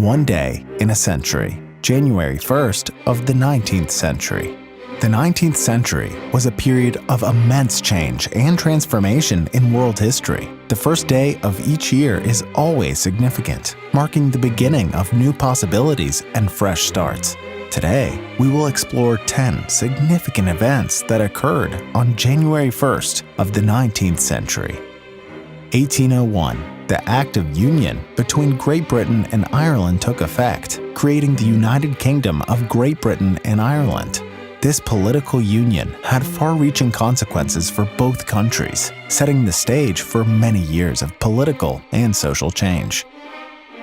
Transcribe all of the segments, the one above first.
One day in a century, January 1st of the 19th century. The 19th century was a period of immense change and transformation in world history. The first day of each year is always significant, marking the beginning of new possibilities and fresh starts. Today, we will explore 10 significant events that occurred on January 1st of the 19th century. 1801. The Act of Union between Great Britain and Ireland took effect, creating the United Kingdom of Great Britain and Ireland. This political union had far-reaching consequences for both countries, setting the stage for many years of political and social change.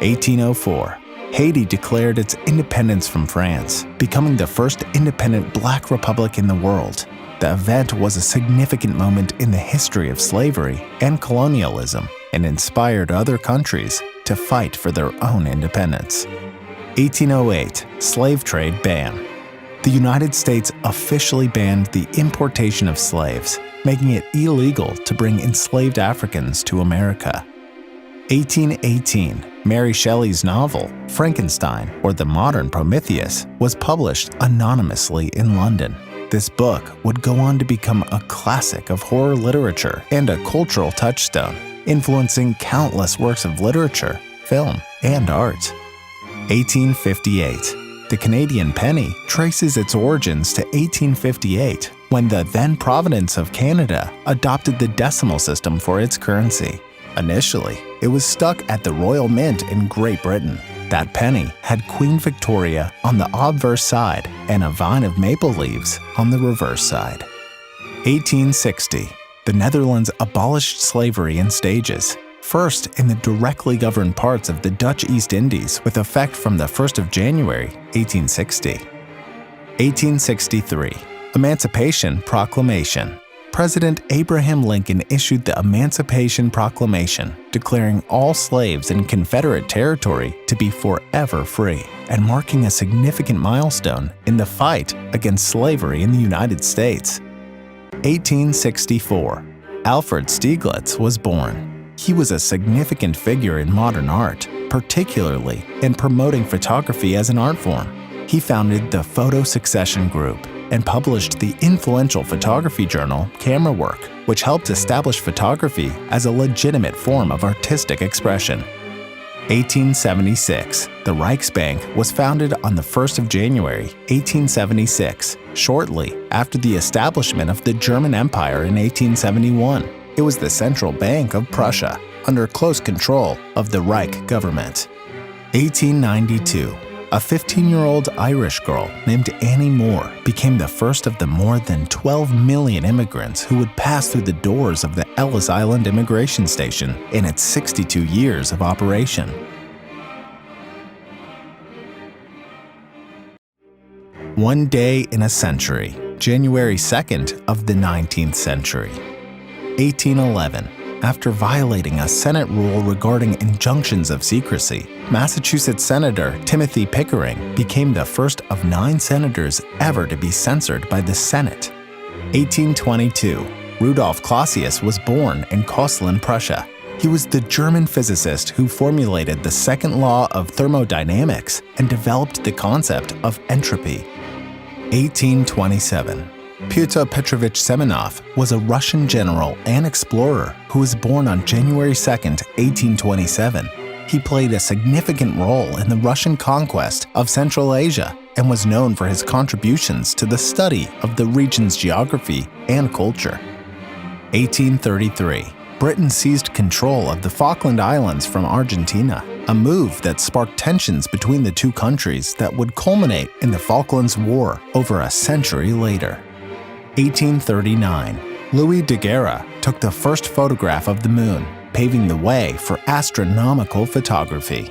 1804. Haiti declared its independence from France, becoming the first independent Black republic in the world. The event was a significant moment in the history of slavery and colonialism and inspired other countries to fight for their own independence. 1808. Slave trade ban. The United States officially banned the importation of slaves, making it illegal to bring enslaved Africans to America. 1818. Mary Shelley's novel, Frankenstein, or the Modern Prometheus, was published anonymously in London. This book would go on to become a classic of horror literature and a cultural touchstone, influencing countless works of literature, film, and art. 1858. The Canadian penny traces its origins to 1858, when the then province of Canada adopted the decimal system for its currency. Initially, it was stuck at the Royal Mint in Great Britain. That penny had Queen Victoria on the obverse side and a vine of maple leaves on the reverse side. 1860. The Netherlands abolished slavery in stages, first in the directly governed parts of the Dutch East Indies with effect from the 1st of January, 1860. 1863. Emancipation Proclamation. President Abraham Lincoln issued the Emancipation Proclamation, declaring all slaves in Confederate territory to be forever free, and marking a significant milestone in the fight against slavery in the United States. 1864. Alfred Stieglitz was born. He was a significant figure in modern art, particularly in promoting photography as an art form. He founded the Photo Succession Group and published the influential photography journal Camera Work, which helped establish photography as a legitimate form of artistic expression. 1876. The Reichsbank was founded on the 1st of January, 1876, shortly after the establishment of the German Empire in 1871. It was the central bank of Prussia, under close control of the Reich government. 1892. A 15-year-old Irish girl named Annie Moore became the first of the more than 12 million immigrants who would pass through the doors of the Ellis Island Immigration Station in its 62 years of operation. One day in a century, January 2nd of the 19th century. 1811. After violating a Senate rule regarding injunctions of secrecy, Massachusetts Senator Timothy Pickering became the first of 9 senators ever to be censored by the Senate. 1822. Rudolf Clausius was born in Köslin, Prussia. He was the German physicist who formulated the second law of thermodynamics and developed the concept of entropy. 1827. Pyotr Petrovich Semenov was a Russian general and explorer who was born on January 2, 1827. He played a significant role in the Russian conquest of Central Asia and was known for his contributions to the study of the region's geography and culture. 1833. Britain seized control of the Falkland Islands from Argentina, a move that sparked tensions between the two countries that would culminate in the Falklands War over a century later. 1839. Louis Daguerre took the first photograph of the moon, paving the way for astronomical photography.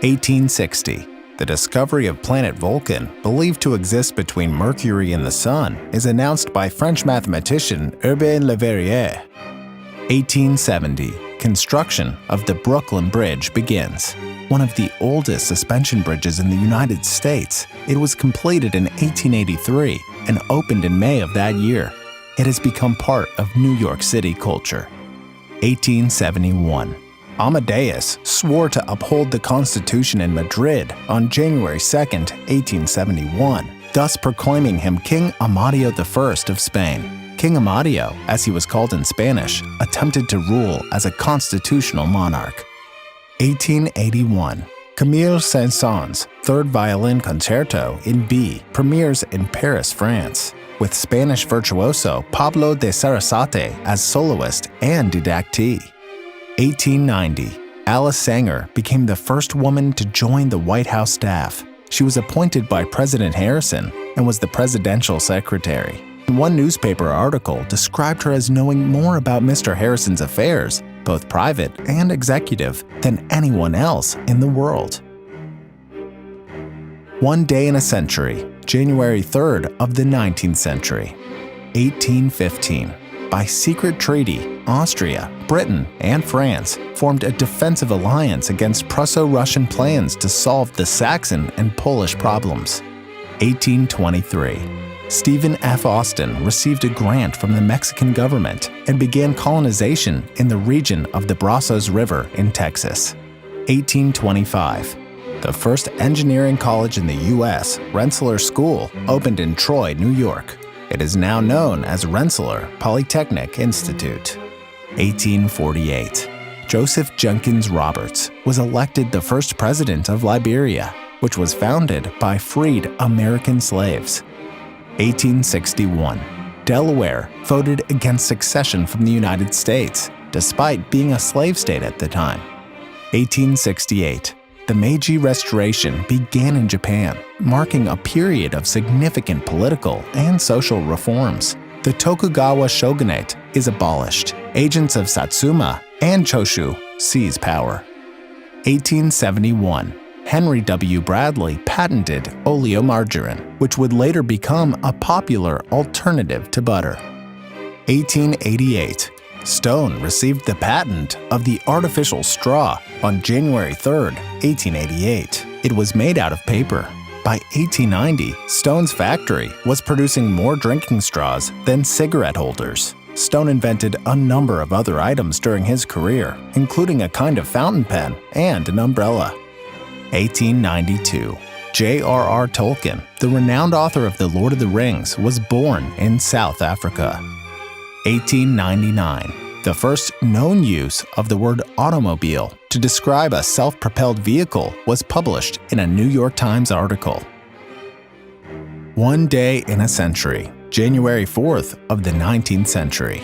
1860. The discovery of planet Vulcan, believed to exist between Mercury and the Sun, is announced by French mathematician Urbain Le Verrier. 1870. Construction of the Brooklyn Bridge begins. One of the oldest suspension bridges in the United States, it was completed in 1883 and opened in May of that year. It has become part of New York City culture. 1871. Amadeus swore to uphold the Constitution in Madrid on January 2, 1871, thus proclaiming him King Amadeo I of Spain. King Amadeo, as he was called in Spanish, attempted to rule as a constitutional monarch. 1881. Camille Saint-Saëns' Third Violin Concerto in B premieres in Paris, France, with Spanish virtuoso Pablo de Sarasate as soloist and didactee. 1890. Alice Sanger became the first woman to join the White House staff. She was appointed by President Harrison and was the presidential secretary. One newspaper article described her as knowing more about Mr. Harrison's affairs, both private and executive, than anyone else in the world. One day in a century, January 3rd of the 19th century. 1815. By secret treaty, Austria, Britain, and France formed a defensive alliance against Prusso-Russian plans to solve the Saxon and Polish problems. 1823. Stephen F. Austin received a grant from the Mexican government and began colonization in the region of the Brazos River in Texas. 1825. The first engineering college in the U.S., Rensselaer School, opened in Troy, New York. It is now known as Rensselaer Polytechnic Institute. 1848. Joseph Jenkins Roberts was elected the first president of Liberia, which was founded by freed American slaves. 1861. Delaware voted against secession from the United States, despite being a slave state at the time. 1868. The Meiji Restoration began in Japan, marking a period of significant political and social reforms. The Tokugawa shogunate is abolished. Agents of Satsuma and Choshu seize power. 1871. Henry W. Bradley patented oleomargarine, which would later become a popular alternative to butter. 1888. Stone received the patent of the artificial straw on January 3, 1888. It was made out of paper. By 1890, Stone's factory was producing more drinking straws than cigarette holders. Stone invented a number of other items during his career, including a kind of fountain pen and an umbrella. 1892. J.R.R. Tolkien, the renowned author of The Lord of the Rings, was born in South Africa. 1899. The first known use of the word automobile to describe a self-propelled vehicle was published in a New York Times article. One day in a century, January 4th of the 19th century.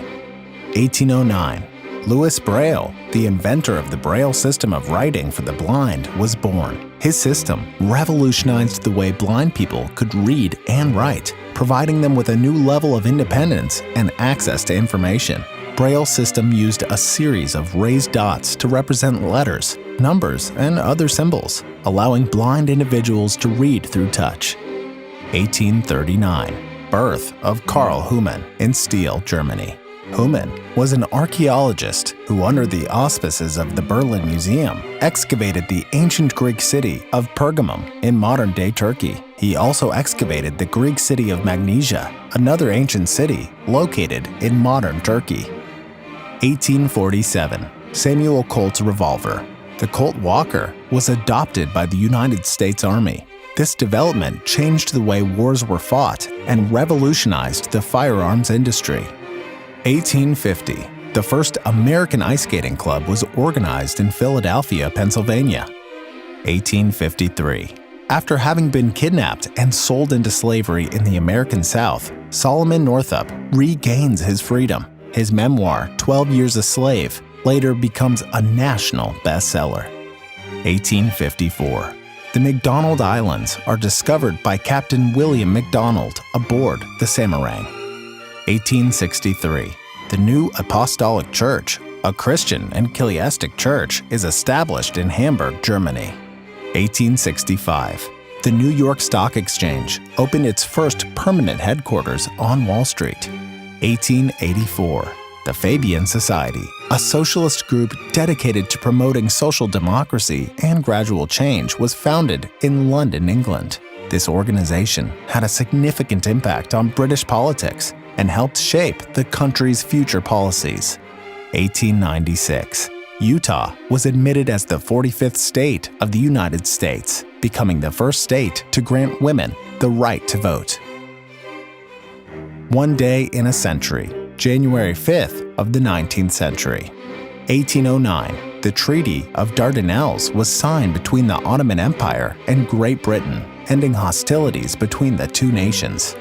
1809. Louis Braille, the inventor of the Braille system of writing for the blind, was born. His system revolutionized the way blind people could read and write, providing them with a new level of independence and access to information. Braille system used a series of raised dots to represent letters, numbers, and other symbols, allowing blind individuals to read through touch. 1839. Birth of Karl Humann in Steel, Germany. Humann was an archaeologist who, under the auspices of the Berlin Museum, excavated the ancient Greek city of Pergamum in modern-day Turkey. He also excavated the Greek city of Magnesia, another ancient city located in modern Turkey. 1847. Samuel Colt's revolver. The Colt Walker was adopted by the United States Army. This development changed the way wars were fought and revolutionized the firearms industry. 1850. The first American ice skating club was organized in Philadelphia, Pennsylvania. 1853. After having been kidnapped and sold into slavery in the American South, Solomon Northup regains his freedom. His memoir, 12 Years a Slave, later becomes a national bestseller. 1854. The McDonald Islands are discovered by Captain William McDonald aboard the Samarang. 1863. The New Apostolic Church, a Christian and chiastic church, is established in Hamburg, Germany. 1865. The New York Stock Exchange opened its first permanent headquarters on Wall Street. 1884. The Fabian Society, a socialist group dedicated to promoting social democracy and gradual change, was founded in London, England. This organization had a significant impact on British politics and helped shape the country's future policies. 1896. Utah was admitted as the 45th state of the United States, becoming the first state to grant women the right to vote. One day in a century, January 5th of the 19th century. 1809, the Treaty of Dardanelles was signed between the Ottoman Empire and Great Britain, ending hostilities between the two nations.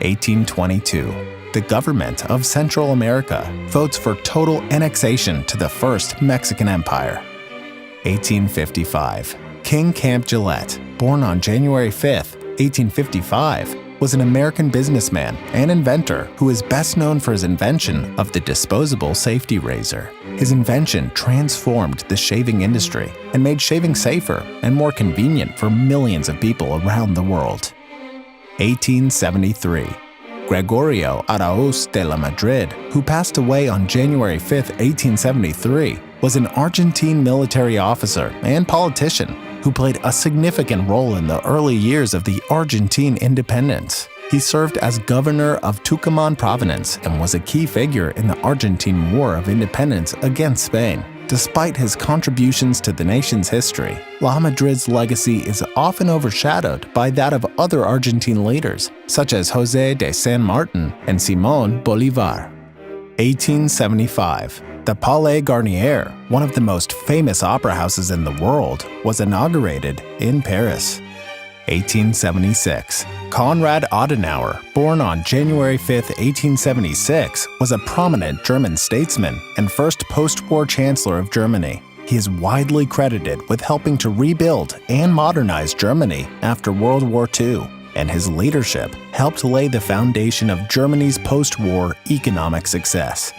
1822, the government of Central America votes for total annexation to the First Mexican Empire. 1855, King Camp Gillette, born on January 5, 1855, was an American businessman and inventor who is best known for his invention of the disposable safety razor. His invention transformed the shaving industry and made shaving safer and more convenient for millions of people around the world. 1873, Gregorio Araúz de la Madrid, who passed away on January 5, 1873, was an Argentine military officer and politician who played a significant role in the early years of the Argentine independence. He served as governor of Tucumán province and was a key figure in the Argentine War of Independence against Spain. Despite his contributions to the nation's history, La Madrid's legacy is often overshadowed by that of other Argentine leaders, such as José de San Martin and Simón Bolívar. 1875, the Palais Garnier, one of the most famous opera houses in the world, was inaugurated in Paris. 1876, Konrad Adenauer, born on January 5, 1876, was a prominent German statesman and first post-war chancellor of Germany. He is widely credited with helping to rebuild and modernize Germany after World War II, and his leadership helped lay the foundation of Germany's post-war economic success.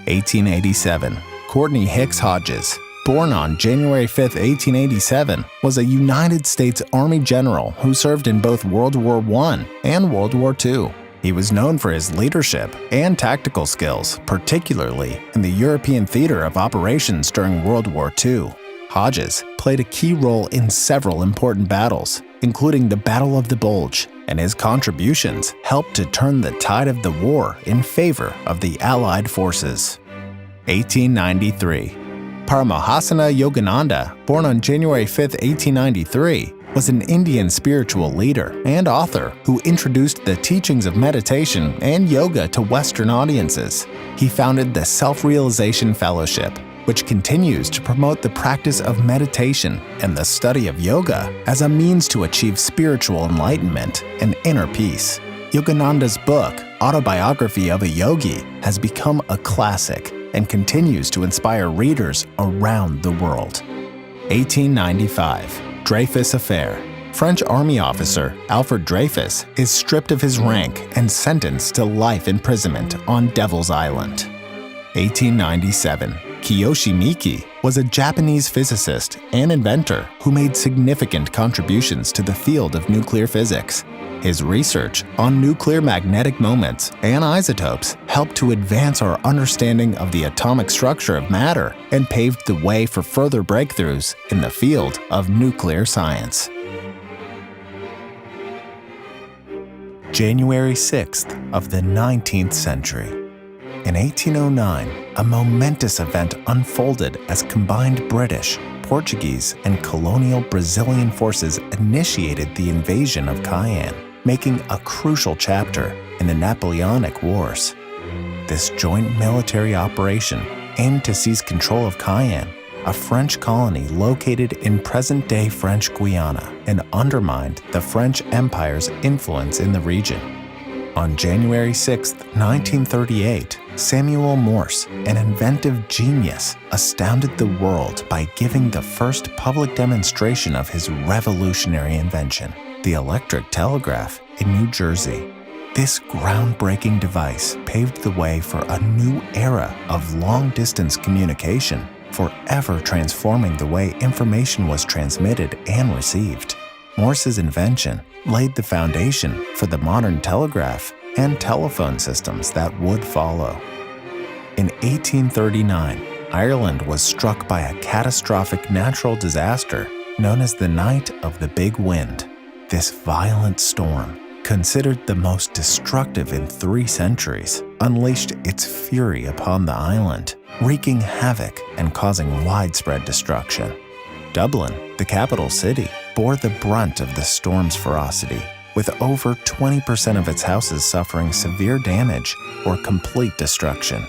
1887, Courtney Hicks Hodges, born on January 5, 1887, was a United States Army general who served in both World War I and World War II. He was known for his leadership and tactical skills, particularly in the European theater of operations during World War II. Hodges played a key role in several important battles, including the Battle of the Bulge, and his contributions helped to turn the tide of the war in favor of the Allied forces. 1893, Paramahasana Yogananda, born on January 5, 1893, was an Indian spiritual leader and author who introduced the teachings of meditation and yoga to Western audiences. He founded the Self-Realization Fellowship, which continues to promote the practice of meditation and the study of yoga as a means to achieve spiritual enlightenment and inner peace. Yogananda's book, Autobiography of a Yogi, has become a classic and continues to inspire readers around the world. 1895, Dreyfus Affair. French Army officer Alfred Dreyfus is stripped of his rank and sentenced to life imprisonment on Devil's Island. 1897, Kiyoshi Miki was a Japanese physicist and inventor who made significant contributions to the field of nuclear physics. His research on nuclear magnetic moments and isotopes helped to advance our understanding of the atomic structure of matter and paved the way for further breakthroughs in the field of nuclear science. January 6th of the 19th century. In 1809, a momentous event unfolded as combined British, Portuguese, and colonial Brazilian forces initiated the invasion of Cayenne, making a crucial chapter in the Napoleonic Wars. This joint military operation aimed to seize control of Cayenne, a French colony located in present-day French Guiana, and undermined the French Empire's influence in the region. On January 6, 1938, Samuel Morse, an inventive genius, astounded the world by giving the first public demonstration of his revolutionary invention, the electric telegraph in New Jersey. This groundbreaking device paved the way for a new era of long-distance communication, forever transforming the way information was transmitted and received. Morse's invention laid the foundation for the modern telegraph and telephone systems that would follow. In 1839, Ireland was struck by a catastrophic natural disaster known as the Night of the Big Wind. This violent storm, considered the most destructive in 3 centuries, unleashed its fury upon the island, wreaking havoc and causing widespread destruction. Dublin, the capital city, bore the brunt of the storm's ferocity, with over 20% of its houses suffering severe damage or complete destruction.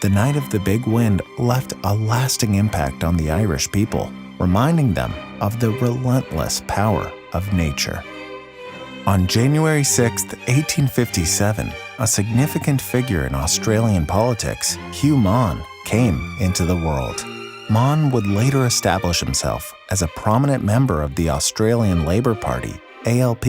The night of the big wind left a lasting impact on the Irish people, reminding them of the relentless power of nature. On January 6, 1857, a significant figure in Australian politics, Hugh Mon, came into the world. Mon would later establish himself as a prominent member of the Australian Labor Party, ALP,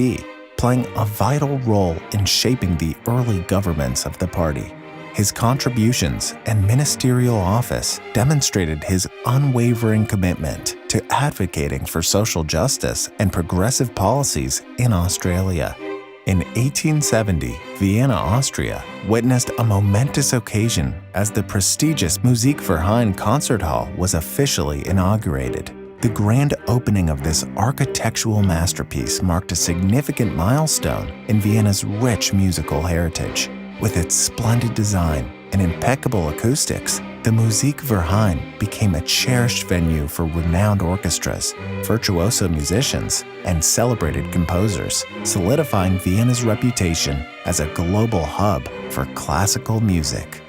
playing a vital role in shaping the early governments of the party. His contributions and ministerial office demonstrated his unwavering commitment to advocating for social justice and progressive policies in Australia. In 1870, Vienna, Austria, witnessed a momentous occasion as the prestigious Musikverein concert hall was officially inaugurated. The grand opening of this architectural masterpiece marked a significant milestone in Vienna's rich musical heritage. With its splendid design and impeccable acoustics, the Musikverein became a cherished venue for renowned orchestras, virtuoso musicians, and celebrated composers, solidifying Vienna's reputation as a global hub for classical music.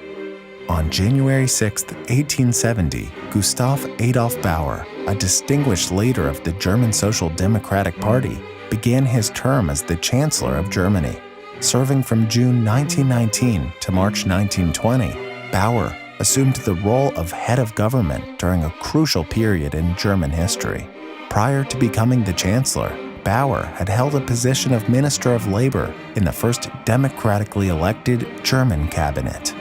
On January 6, 1870, Gustav Adolf Bauer, a distinguished leader of the German Social Democratic Party, began his term as the Chancellor of Germany. Serving from June 1919 to March 1920, Bauer assumed the role of head of government during a crucial period in German history. Prior to becoming the Chancellor, Bauer had held a position of Minister of Labor in the first democratically elected German cabinet.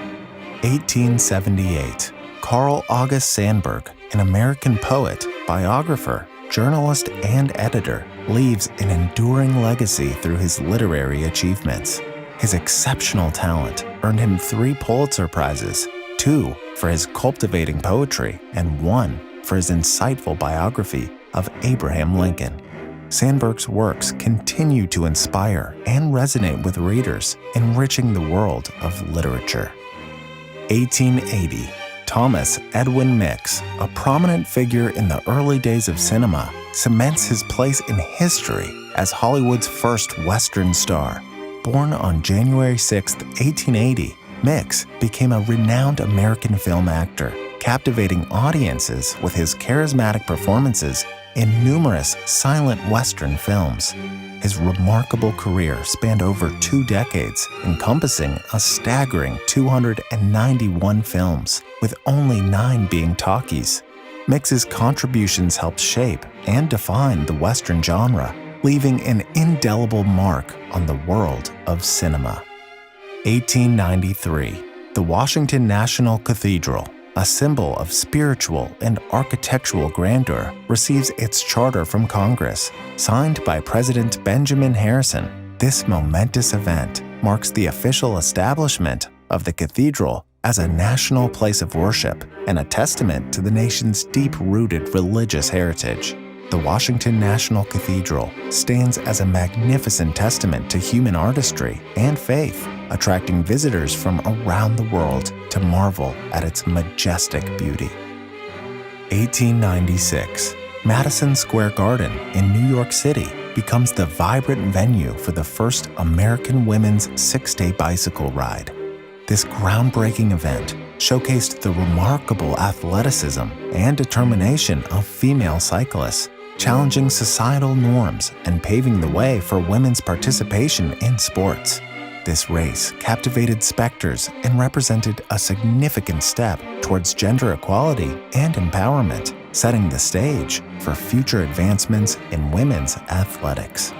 1878, Carl August Sandburg, an American poet, biographer, journalist, and editor, leaves an enduring legacy through his literary achievements. His exceptional talent earned him 3 Pulitzer Prizes, 2 for his cultivating poetry and 1 for his insightful biography of Abraham Lincoln. Sandburg's works continue to inspire and resonate with readers, enriching the world of literature. 1880, Thomas Edwin Mix, a prominent figure in the early days of cinema, cements his place in history as Hollywood's first Western star. Born on January 6, 1880, Mix became a renowned American film actor, captivating audiences with his charismatic performances in numerous silent Western films. His remarkable career spanned over 2 decades, encompassing a staggering 291 films, with only 9 being talkies. Mix's contributions helped shape and define the Western genre, leaving an indelible mark on the world of cinema. 1893, the Washington National Cathedral, a symbol of spiritual and architectural grandeur, receives its charter from Congress. Signed by President Benjamin Harrison, this momentous event marks the official establishment of the cathedral as a national place of worship and a testament to the nation's deep-rooted religious heritage. The Washington National Cathedral stands as a magnificent testament to human artistry and faith, attracting visitors from around the world to marvel at its majestic beauty. 1896, Madison Square Garden in New York City becomes the vibrant venue for the first American women's 6-day bicycle ride. This groundbreaking event showcased the remarkable athleticism and determination of female cyclists, challenging societal norms and paving the way for women's participation in sports. This race captivated spectators and represented a significant step towards gender equality and empowerment, setting the stage for future advancements in women's athletics.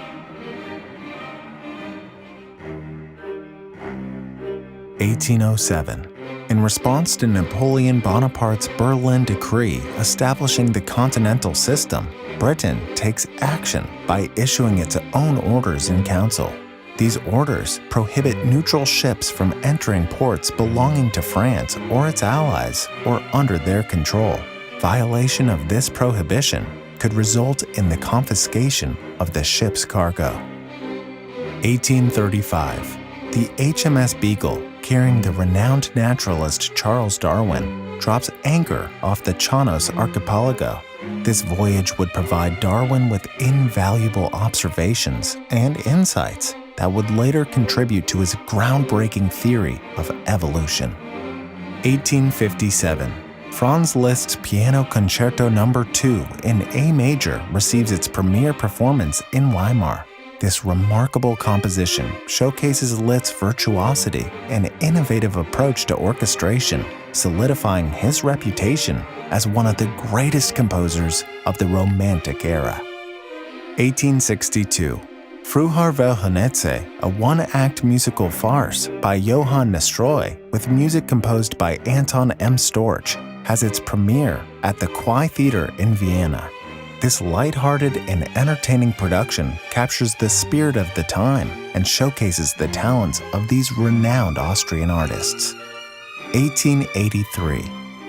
1807. In response to Napoleon Bonaparte's Berlin Decree establishing the continental system, Britain takes action by issuing its own orders in council. These orders prohibit neutral ships from entering ports belonging to France or its allies or under their control. Violation of this prohibition could result in the confiscation of the ship's cargo. 1835. The HMS Beagle carrying the renowned naturalist Charles Darwin, drops anchor off the Chonos archipelago. This voyage would provide Darwin with invaluable observations and insights that would later contribute to his groundbreaking theory of evolution. 1857. Franz Liszt's Piano Concerto No. 2 in A major receives its premiere performance in Weimar. This remarkable composition showcases Liszt's virtuosity and innovative approach to orchestration, solidifying his reputation as one of the greatest composers of the Romantic era. 1862. Früher Weltschmerze, a one-act musical farce by Johann Nestroy with music composed by Anton M. Storch, has its premiere at the Quai Theater in Vienna. This light-hearted and entertaining production captures the spirit of the time and showcases the talents of these renowned Austrian artists. 1883.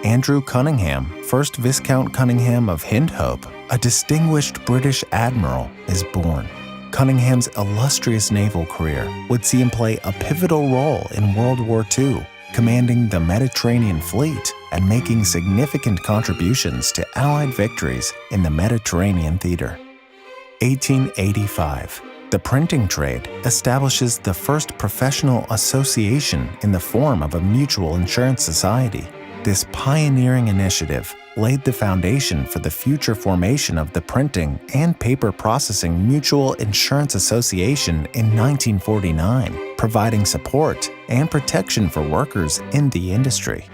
Andrew Cunningham, 1st Viscount Cunningham of Hindhope, a distinguished British admiral, is born. Cunningham's illustrious naval career would see him play a pivotal role in World War II, commanding the Mediterranean Fleet and making significant contributions to Allied victories in the Mediterranean theater. 1885. The printing trade establishes the first professional association in the form of a mutual insurance society. This pioneering initiative laid the foundation for the future formation of the Printing and Paper Processing Mutual Insurance Association in 1949, providing support and protection for workers in the industry.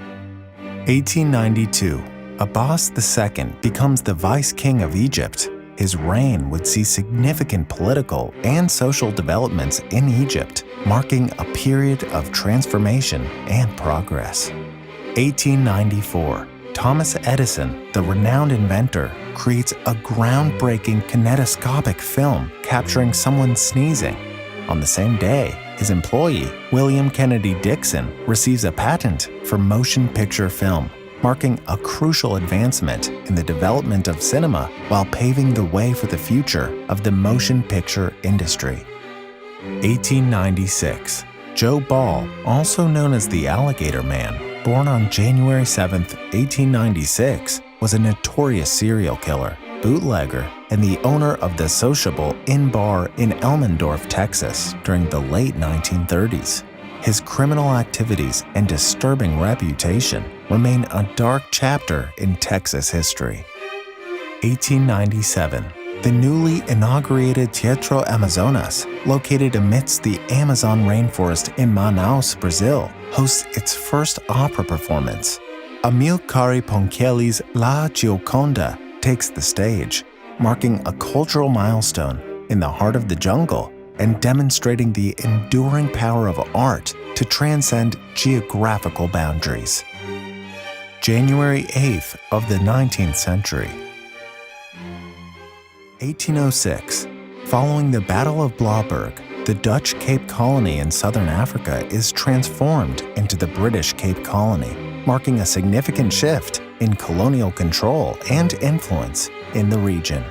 1892. Abbas II becomes the Vice King of Egypt. His reign would see significant political and social developments in Egypt, marking a period of transformation and progress. 1894. Thomas Edison, the renowned inventor, creates a groundbreaking kinetoscopic film capturing someone sneezing. On the same day, his employee, William Kennedy Dixon, receives a patent for motion picture film, marking a crucial advancement in the development of cinema while paving the way for the future of the motion picture industry. 1896. Joe Ball, also known as the Alligator Man, born on January 7, 1896, was a notorious serial killer, bootlegger, and the owner of the Sociable Inn Bar in Elmendorf, Texas, during the late 1930s. His criminal activities and disturbing reputation remain a dark chapter in Texas history. 1897. The newly inaugurated Teatro Amazonas, located amidst the Amazon rainforest in Manaus, Brazil, hosts its first opera performance. Amilcare Ponchielli's La Gioconda takes the stage, marking a cultural milestone in the heart of the jungle and demonstrating the enduring power of art to transcend geographical boundaries. January 8th of the 19th century. 1806. Following the Battle of Blauberg, the Dutch Cape Colony in southern Africa is transformed into the British Cape Colony, marking a significant shift in colonial control and influence in the region.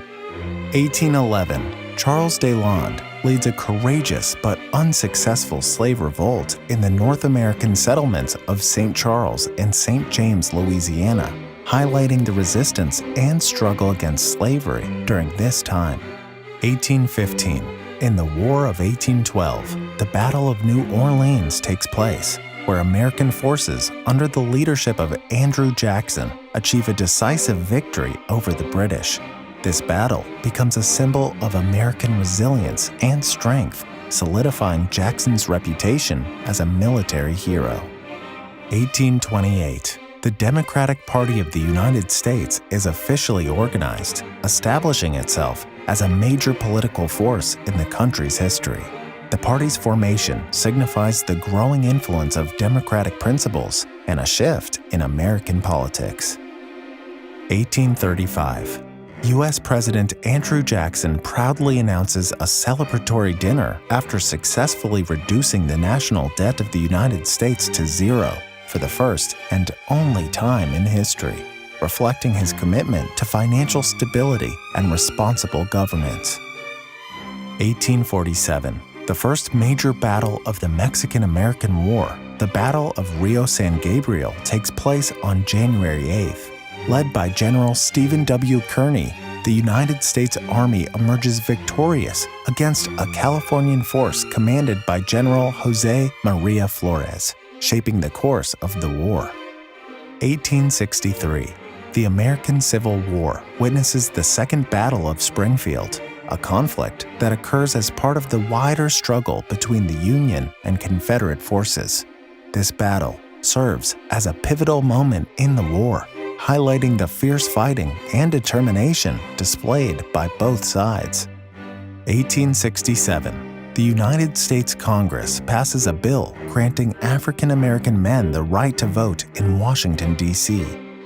1811. Charles Deslandes leads a courageous but unsuccessful slave revolt in the North American settlements of St. Charles and St. James, Louisiana, highlighting the resistance and struggle against slavery during this time. 1815. In the War of 1812, the Battle of New Orleans takes place, where American forces, under the leadership of Andrew Jackson, achieve a decisive victory over the British. This battle becomes a symbol of American resilience and strength, solidifying Jackson's reputation as a military hero. 1828. The Democratic Party of the United States is officially organized, establishing itself as a major political force in the country's history. The party's formation signifies the growing influence of democratic principles and a shift in American politics. 1835. U.S. President Andrew Jackson proudly announces a celebratory dinner after successfully reducing the national debt of the United States to zero for the first and only time in history, reflecting his commitment to financial stability and responsible governance. 1847. The first major battle of the Mexican-American War, the the Battle of Rio San Gabriel takes place on January 8th. Led by General Stephen W. Kearny, the United States Army emerges victorious against a Californian force commanded by General Jose Maria Flores, shaping the course of the war. 1863. The American Civil War witnesses the Second Battle of Springfield, a conflict that occurs as part of the wider struggle between the Union and Confederate forces. This battle serves as a pivotal moment in the war, highlighting the fierce fighting and determination displayed by both sides. 1867. The United States Congress passes a bill granting African American men the right to vote in Washington, D.C.,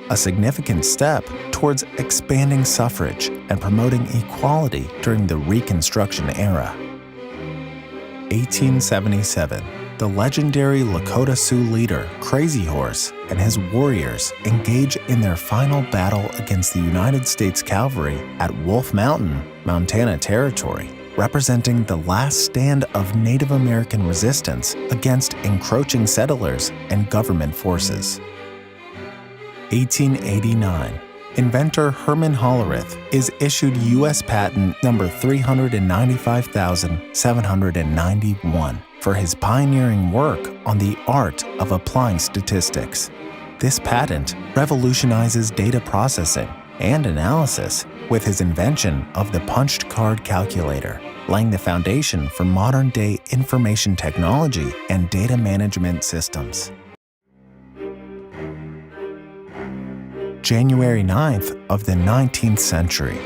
a significant step towards expanding suffrage and promoting equality during the Reconstruction era. 1877. The legendary Lakota Sioux leader Crazy Horse and his warriors engage in their final battle against the United States Cavalry at Wolf Mountain, Montana Territory, representing the last stand of Native American resistance against encroaching settlers and government forces. 1889. Inventor Herman Hollerith is issued U.S. patent number 395,791 for his pioneering work on the art of applying statistics. This patent revolutionizes data processing and analysis with his invention of the punched card calculator, laying the foundation for modern-day information technology and data management systems. January 9th of the 19th century.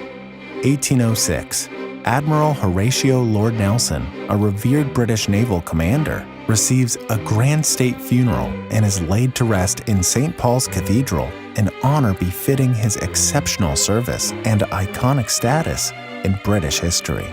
1806. Admiral Horatio Lord Nelson, a revered British naval commander, receives a grand state funeral and is laid to rest in St. Paul's Cathedral, an honor befitting his exceptional service and iconic status in British history.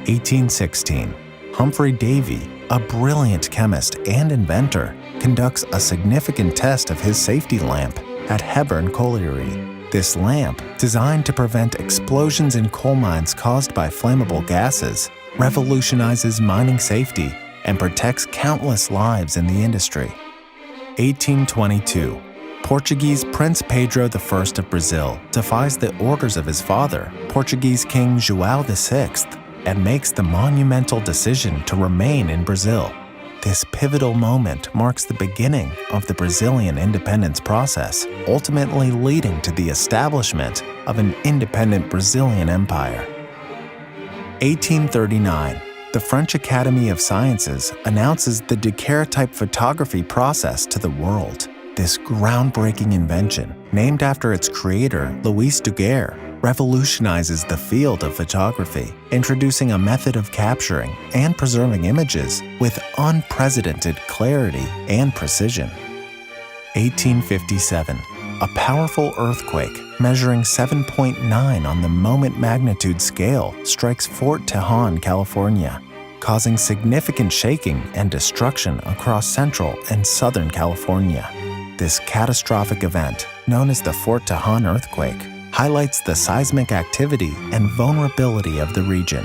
1816. Humphrey Davy, a brilliant chemist and inventor, conducts a significant test of his safety lamp at Hebburn Colliery. This lamp, designed to prevent explosions in coal mines caused by flammable gases, revolutionizes mining safety and protects countless lives in the industry. 1822. Portuguese Prince Pedro I of Brazil defies the orders of his father, Portuguese King João VI, and makes the monumental decision to remain in Brazil. This pivotal moment marks the beginning of the Brazilian independence process, ultimately leading to the establishment of an independent Brazilian empire. 1839. The French Academy of Sciences announces the daguerreotype photography process to the world. This groundbreaking invention, named after its creator, Louis Daguerre, revolutionizes the field of photography, introducing a method of capturing and preserving images with unprecedented clarity and precision. 1857. A powerful earthquake measuring 7.9 on the moment magnitude scale strikes Fort Tejon, California, causing significant shaking and destruction across central and southern California. This catastrophic event, known as the Fort Tejon earthquake, highlights the seismic activity and vulnerability of the region.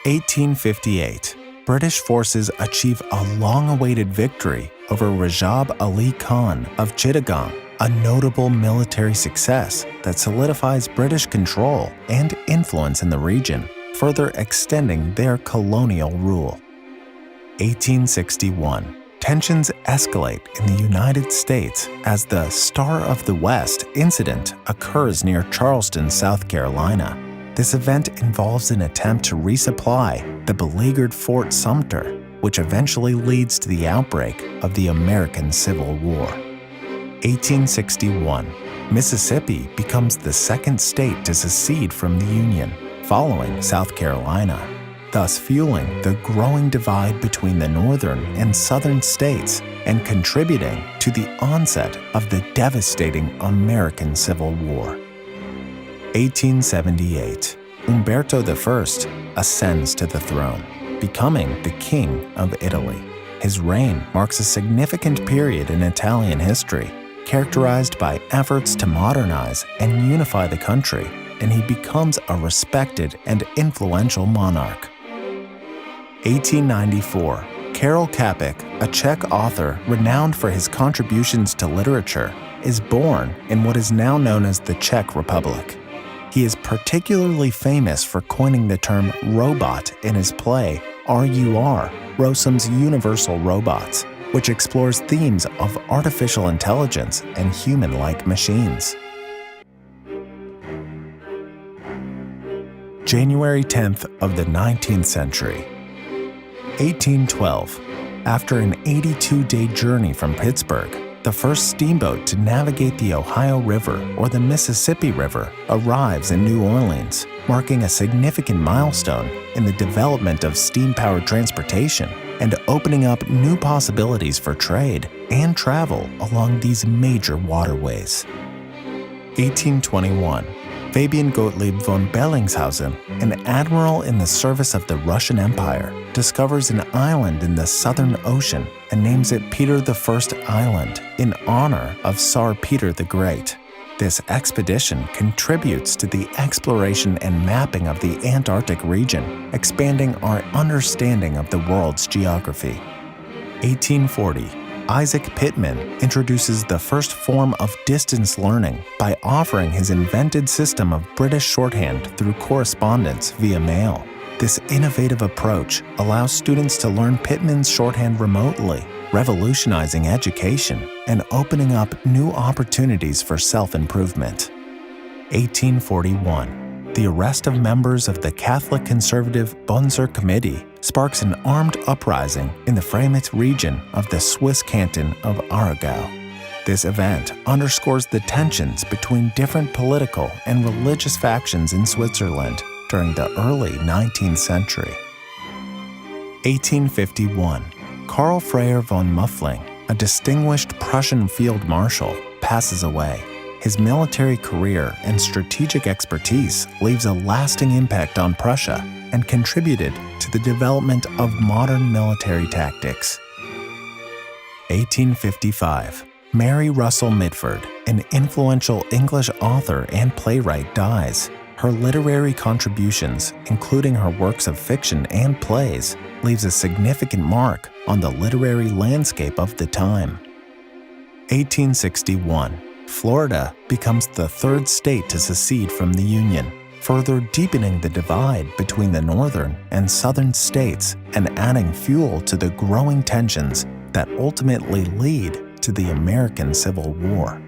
1858. British forces achieve a long-awaited victory over Rajab Ali Khan of Chittagong, a notable military success that solidifies British control and influence in the region, further extending their colonial rule. 1861. Tensions escalate in the United States as the Star of the West incident occurs near Charleston, South Carolina. This event involves an attempt to resupply the beleaguered Fort Sumter, which eventually leads to the outbreak of the American Civil War. 1861. Mississippi becomes the second state to secede from the Union, following South Carolina, thus fueling the growing divide between the northern and southern states and contributing to the onset of the devastating American Civil War. 1878. Umberto I ascends to the throne, becoming the King of Italy. His reign marks a significant period in Italian history, characterized by efforts to modernize and unify the country, and he becomes a respected and influential monarch. 1894. Karel Čapek, a Czech author renowned for his contributions to literature, is born in what is now known as the Czech Republic. He is particularly famous for coining the term robot in his play RUR, Rossum's Universal Robots, which explores themes of artificial intelligence and human-like machines. January 10th of the 19th century. 1812. After an 82-day journey from Pittsburgh, the first steamboat to navigate the Ohio River or the Mississippi River arrives in New Orleans, marking a significant milestone in the development of steam-powered transportation and opening up new possibilities for trade and travel along these major waterways. 1821. Fabian Gottlieb von Bellingshausen, an admiral in the service of the Russian Empire, discovers an island in the Southern Ocean and names it Peter I Island in honor of Tsar Peter the Great. This expedition contributes to the exploration and mapping of the Antarctic region, expanding our understanding of the world's geography. 1840. Isaac Pitman introduces the first form of distance learning by offering his invented system of British shorthand through correspondence via mail. This innovative approach allows students to learn Pitman's shorthand remotely, revolutionizing education and opening up new opportunities for self-improvement. 1841. The arrest of members of the Catholic conservative Bonser Committee sparks an armed uprising in the Freimet region of the Swiss canton of Aargau. This event underscores the tensions between different political and religious factions in Switzerland during the early 19th century. 1851. Karl Freyer von Muffling, a distinguished Prussian field marshal, passes away. His military career and strategic expertise leaves a lasting impact on Prussia and contributed to the development of modern military tactics. 1855. Mary Russell Mitford, an influential English author and playwright, dies. Her literary contributions, including her works of fiction and plays, leaves a significant mark on the literary landscape of the time. 1861. Florida becomes the third state to secede from the Union, further deepening the divide between the northern and southern states and adding fuel to the growing tensions that ultimately lead to the American Civil War.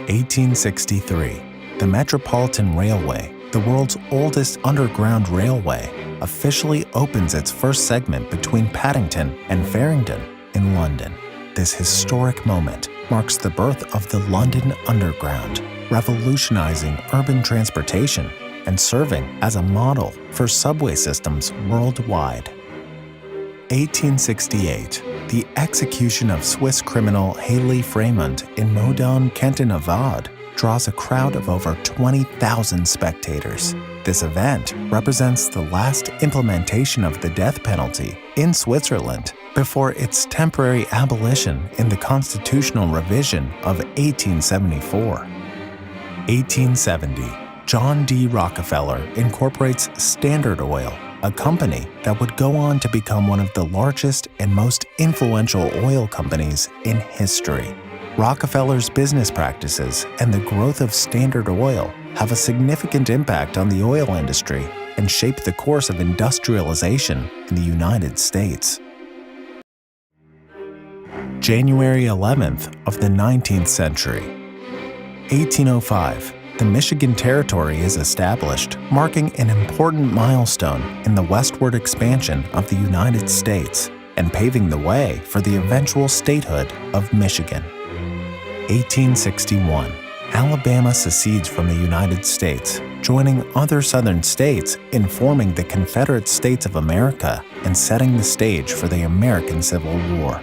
1863. The Metropolitan Railway, the world's oldest underground railway, officially opens its first segment between Paddington and Farringdon in London. This historic moment marks the birth of the London Underground, revolutionizing urban transportation and serving as a model for subway systems worldwide. 1868. The execution of Swiss criminal Haley Fremont in Moudon, Canton of Vaud, draws a crowd of over 20,000 spectators. This event represents the last implementation of the death penalty in Switzerland before its temporary abolition in the constitutional revision of 1874. 1870. John D. Rockefeller incorporates Standard Oil, a company that would go on to become one of the largest and most influential oil companies in history. Rockefeller's business practices and the growth of Standard Oil have a significant impact on the oil industry and shape the course of industrialization in the United States. January 11th of the 19th century. 1805. The Michigan Territory is established, marking an important milestone in the westward expansion of the United States and paving the way for the eventual statehood of Michigan. 1861. Alabama secedes from the United States, joining other southern states in forming the Confederate States of America and setting the stage for the American Civil War.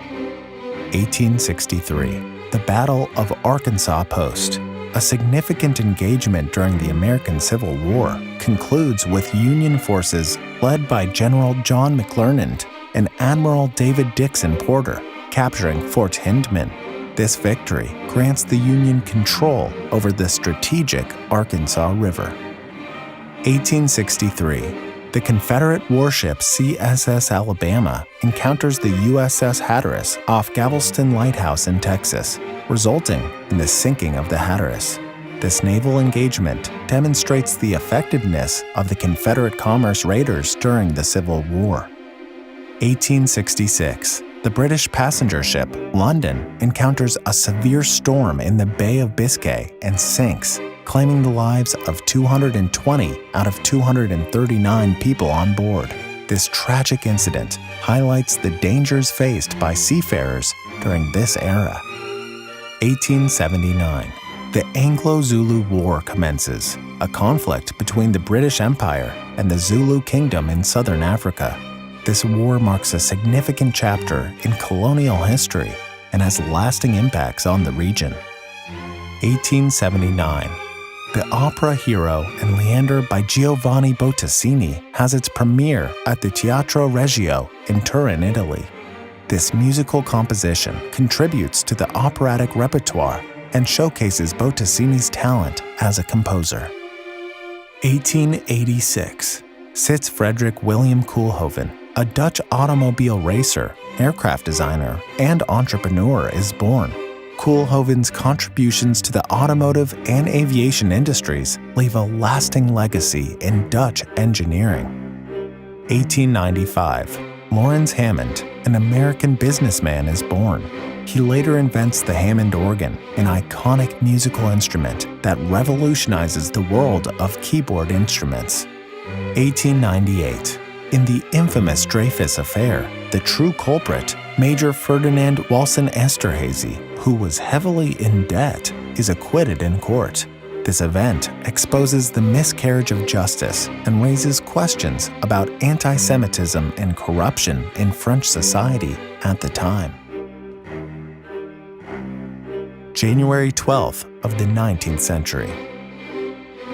1863. The Battle of Arkansas Post, a significant engagement during the American Civil War, concludes with Union forces led by General John McClernand and Admiral David Dixon Porter capturing Fort Hindman. This victory grants the Union control over the strategic Arkansas River. 1863. The Confederate warship CSS Alabama encounters the USS Hatteras off Galveston Lighthouse in Texas, resulting in the sinking of the Hatteras. This naval engagement demonstrates the effectiveness of the Confederate commerce raiders during the Civil War. 1866. The British passenger ship London encounters a severe storm in the Bay of Biscay and sinks, claiming the lives of 220 out of 239 people on board. This tragic incident highlights the dangers faced by seafarers during this era. 1879. The Anglo-Zulu War commences, a conflict between the British Empire and the Zulu Kingdom in southern Africa. This war marks a significant chapter in colonial history and has lasting impacts on the region. 1879. The opera Hero and Leander by Giovanni Bottesini has its premiere at the Teatro Regio in Turin, Italy. This musical composition contributes to the operatic repertoire and showcases Bottesini's talent as a composer. 1886. Sitz Frederick William Koolhoven, a Dutch automobile racer, aircraft designer, and entrepreneur, is born. Koolhoven's contributions to the automotive and aviation industries leave a lasting legacy in Dutch engineering. 1895. Lawrence Hammond, an American businessman, is born. He later invents the Hammond organ, an iconic musical instrument that revolutionizes the world of keyboard instruments. 1898. In the infamous Dreyfus Affair, the true culprit, Major Ferdinand Walsen Esterhazy, who was heavily in debt, is acquitted in court. This event exposes the miscarriage of justice and raises questions about anti-Semitism and corruption in French society at the time. January 12th of the 19th century.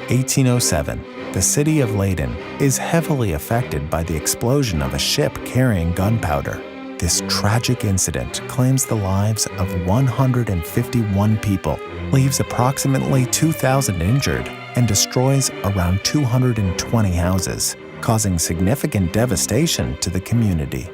1807. The city of Leyden is heavily affected by the explosion of a ship carrying gunpowder. This tragic incident claims the lives of 151 people, leaves approximately 2,000 injured, and destroys around 220 houses, causing significant devastation to the community.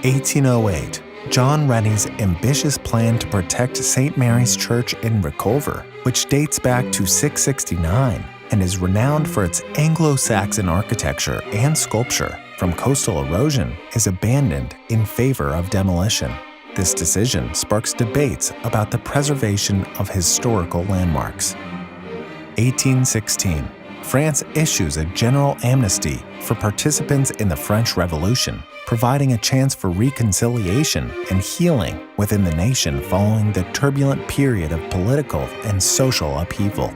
1808. John Rennie's ambitious plan to protect St. Mary's Church in Reculver, which dates back to 669 and is renowned for its Anglo-Saxon architecture and sculpture from coastal erosion, is abandoned in favor of demolition. This decision sparks debates about the preservation of historical landmarks. 1816. France issues a general amnesty for participants in the French Revolution, providing a chance for reconciliation and healing within the nation following the turbulent period of political and social upheaval.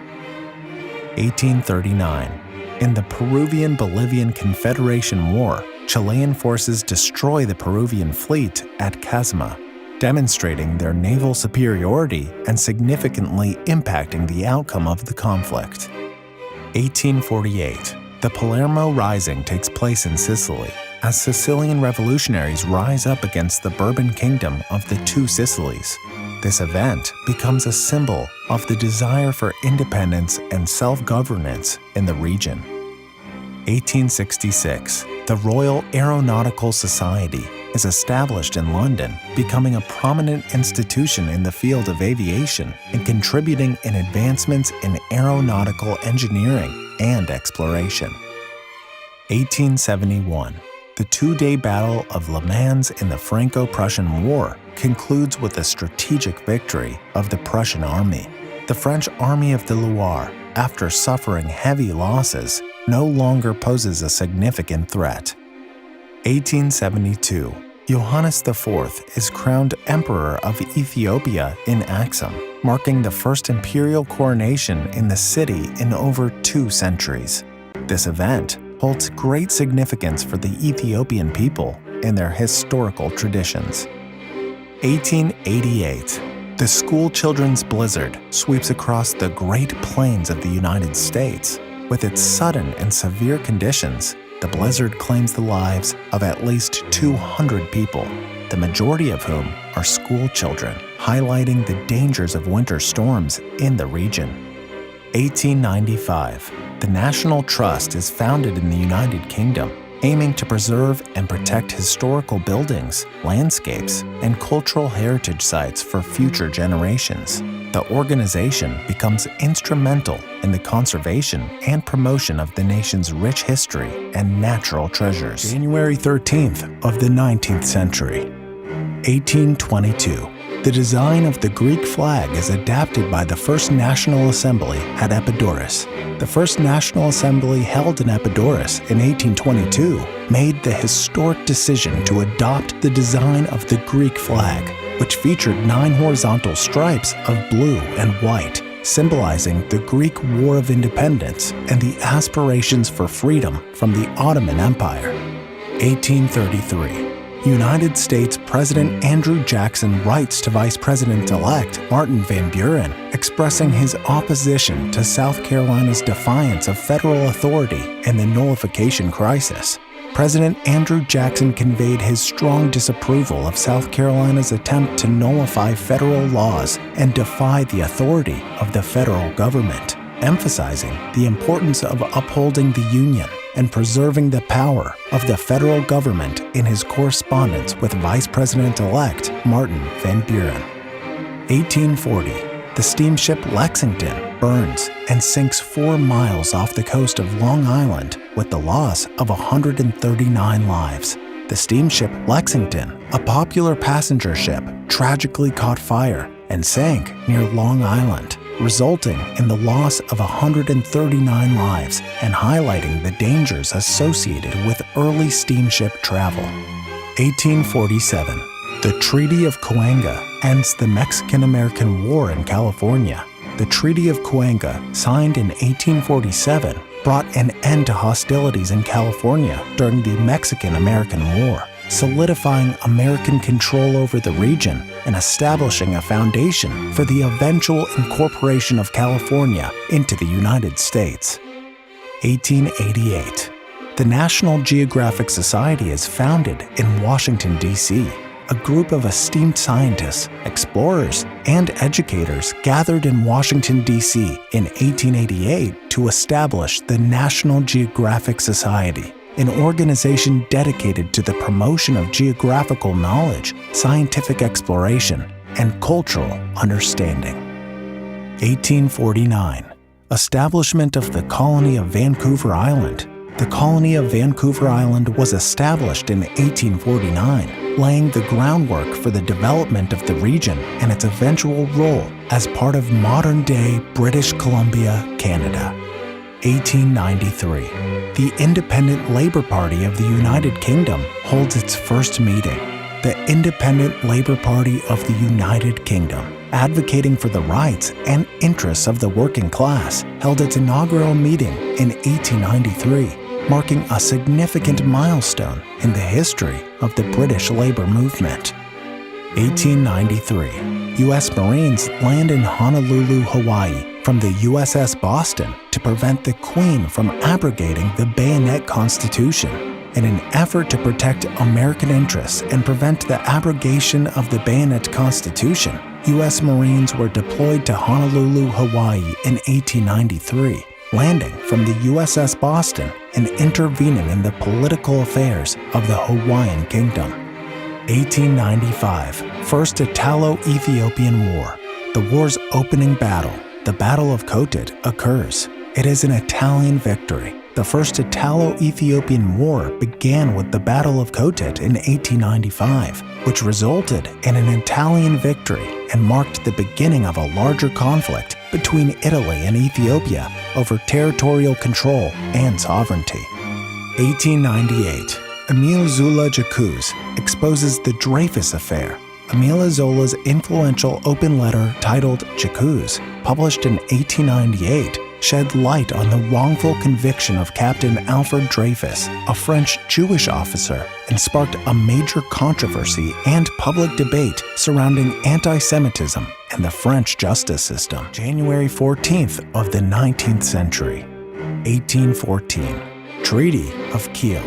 1839. In the Peruvian-Bolivian Confederation War, Chilean forces destroy the Peruvian fleet at Casma, demonstrating their naval superiority and significantly impacting the outcome of the conflict. 1848. The Palermo Rising takes place in Sicily, as Sicilian revolutionaries rise up against the Bourbon Kingdom of the Two Sicilies. This event becomes a symbol of the desire for independence and self-governance in the region. 1866. The Royal Aeronautical Society is established in London, becoming a prominent institution in the field of aviation and contributing in advancements in aeronautical engineering and exploration. 1871. The two-day Battle of Le Mans in the Franco-Prussian War concludes with a strategic victory of the Prussian army. The French Army of the Loire, after suffering heavy losses, no longer poses a significant threat. 1872. Johannes IV is crowned Emperor of Ethiopia in Axum, marking the first imperial coronation in the city in over 2 centuries. This event holds great significance for the Ethiopian people and their historical traditions. 1888. The school children's blizzard sweeps across the Great Plains of the United States. With its sudden and severe conditions, the blizzard claims the lives of at least 200 people, the majority of whom are school children, highlighting the dangers of winter storms in the region. 1895. The National Trust is founded in the United Kingdom, aiming to preserve and protect historical buildings, landscapes, and cultural heritage sites for future generations. The organization becomes instrumental in the conservation and promotion of the nation's rich history and natural treasures. January 13th of the 19th century. 1822. The design of the Greek flag is adapted by the First National Assembly at Epidaurus. The First National Assembly held in Epidaurus in 1822 made the historic decision to adopt the design of the Greek flag, which featured 9 horizontal stripes of blue and white, symbolizing the Greek War of Independence and the aspirations for freedom from the Ottoman Empire. 1833. United States President Andrew Jackson writes to Vice President-elect Martin Van Buren, expressing his opposition to South Carolina's defiance of federal authority in the nullification crisis. President Andrew Jackson conveyed his strong disapproval of South Carolina's attempt to nullify federal laws and defy the authority of the federal government, emphasizing the importance of upholding the Union and preserving the power of the federal government in his correspondence with Vice President-elect Martin Van Buren. 1840. The steamship Lexington burns and sinks 4 miles off the coast of Long Island with the loss of 139 lives. The steamship Lexington, a popular passenger ship, tragically caught fire and sank near Long Island, resulting in the loss of 139 lives and highlighting the dangers associated with early steamship travel. 1847. The Treaty of Cahuenga ends the Mexican-American War in California. The Treaty of Cahuenga, signed in 1847, brought an end to hostilities in California during the Mexican-American War, solidifying American control over the region and establishing a foundation for the eventual incorporation of California into the United States. 1888. The National Geographic Society is founded in Washington, D.C. A group of esteemed scientists, explorers, and educators gathered in Washington, D.C. in 1888 to establish the National Geographic Society, an organization dedicated to the promotion of geographical knowledge, scientific exploration, and cultural understanding. 1849. Establishment of the Colony of Vancouver Island. The Colony of Vancouver Island was established in 1849, laying the groundwork for the development of the region and its eventual role as part of modern-day British Columbia, Canada. 1893. The Independent Labour Party of the United Kingdom holds its first meeting. The Independent Labour Party of the United Kingdom, advocating for the rights and interests of the working class, held its inaugural meeting in 1893, marking a significant milestone in the history of the British labor movement. 1893. U.S. Marines land in Honolulu, Hawaii from the USS Boston to prevent the Queen from abrogating the Bayonet Constitution. In an effort to protect American interests and prevent the abrogation of the Bayonet Constitution, U.S. Marines were deployed to Honolulu, Hawaii in 1893, landing from the USS Boston and intervening in the political affairs of the Hawaiian Kingdom. 1895, First Italo-Ethiopian War. The war's opening battle, the Battle of Kotit, occurs. It is an Italian victory. The First Italo-Ethiopian War began with the Battle of Kotit in 1895, which resulted in an Italian victory and marked the beginning of a larger conflict between Italy and Ethiopia over territorial control and sovereignty. 1898. Émile Zola Jacques exposes the Dreyfus Affair. Émile Zola's influential open letter titled Jacques, published in 1898, shed light on the wrongful conviction of Captain Alfred Dreyfus, a French Jewish officer, and sparked a major controversy and public debate surrounding anti-Semitism and the French justice system. January 14th of the 19th century. 1814. Treaty of Kiel.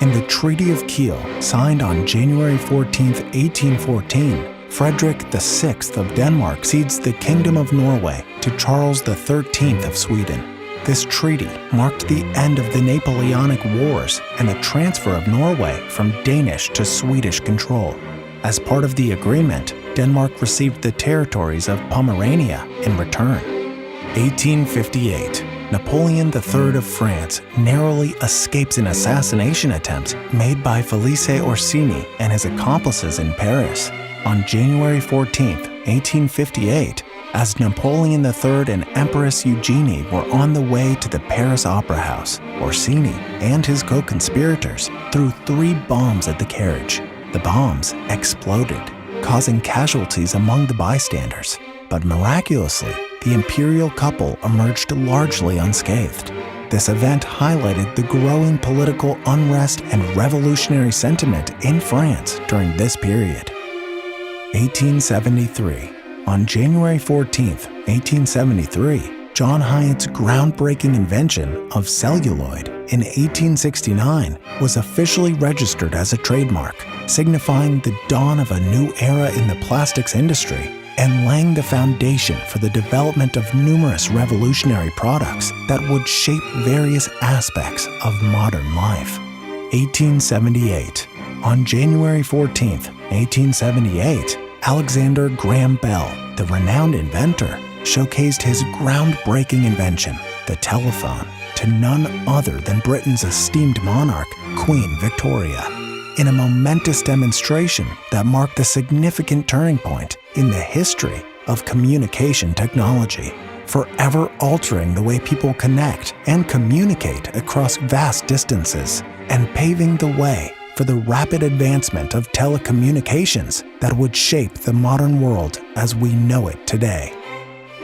In the Treaty of Kiel, signed on January 14, 1814, Frederick VI of Denmark cedes the Kingdom of Norway to Charles XIII of Sweden. This treaty marked the end of the Napoleonic Wars and the transfer of Norway from Danish to Swedish control. As part of the agreement, Denmark received the territories of Pomerania in return. 1858. Napoleon III of France narrowly escapes an assassination attempt made by Felice Orsini and his accomplices in Paris. On January 14, 1858, as Napoleon III and Empress Eugenie were on the way to the Paris Opera House, Orsini and his co-conspirators threw 3 bombs at the carriage. The bombs exploded, causing casualties among the bystanders, but miraculously, the imperial couple emerged largely unscathed. This event highlighted the growing political unrest and revolutionary sentiment in France during this period. 1873. On January 14, 1873, John Hyatt's groundbreaking invention of celluloid in 1869 was officially registered as a trademark, signifying the dawn of a new era in the plastics industry and laying the foundation for the development of numerous revolutionary products that would shape various aspects of modern life. 1878. On January 14, 1878, Alexander Graham Bell, the renowned inventor, showcased his groundbreaking invention, the telephone, to none other than Britain's esteemed monarch, Queen Victoria, in a momentous demonstration that marked a significant turning point in the history of communication technology, forever altering the way people connect and communicate across vast distances, and paving the way for the rapid advancement of telecommunications that would shape the modern world as we know it today.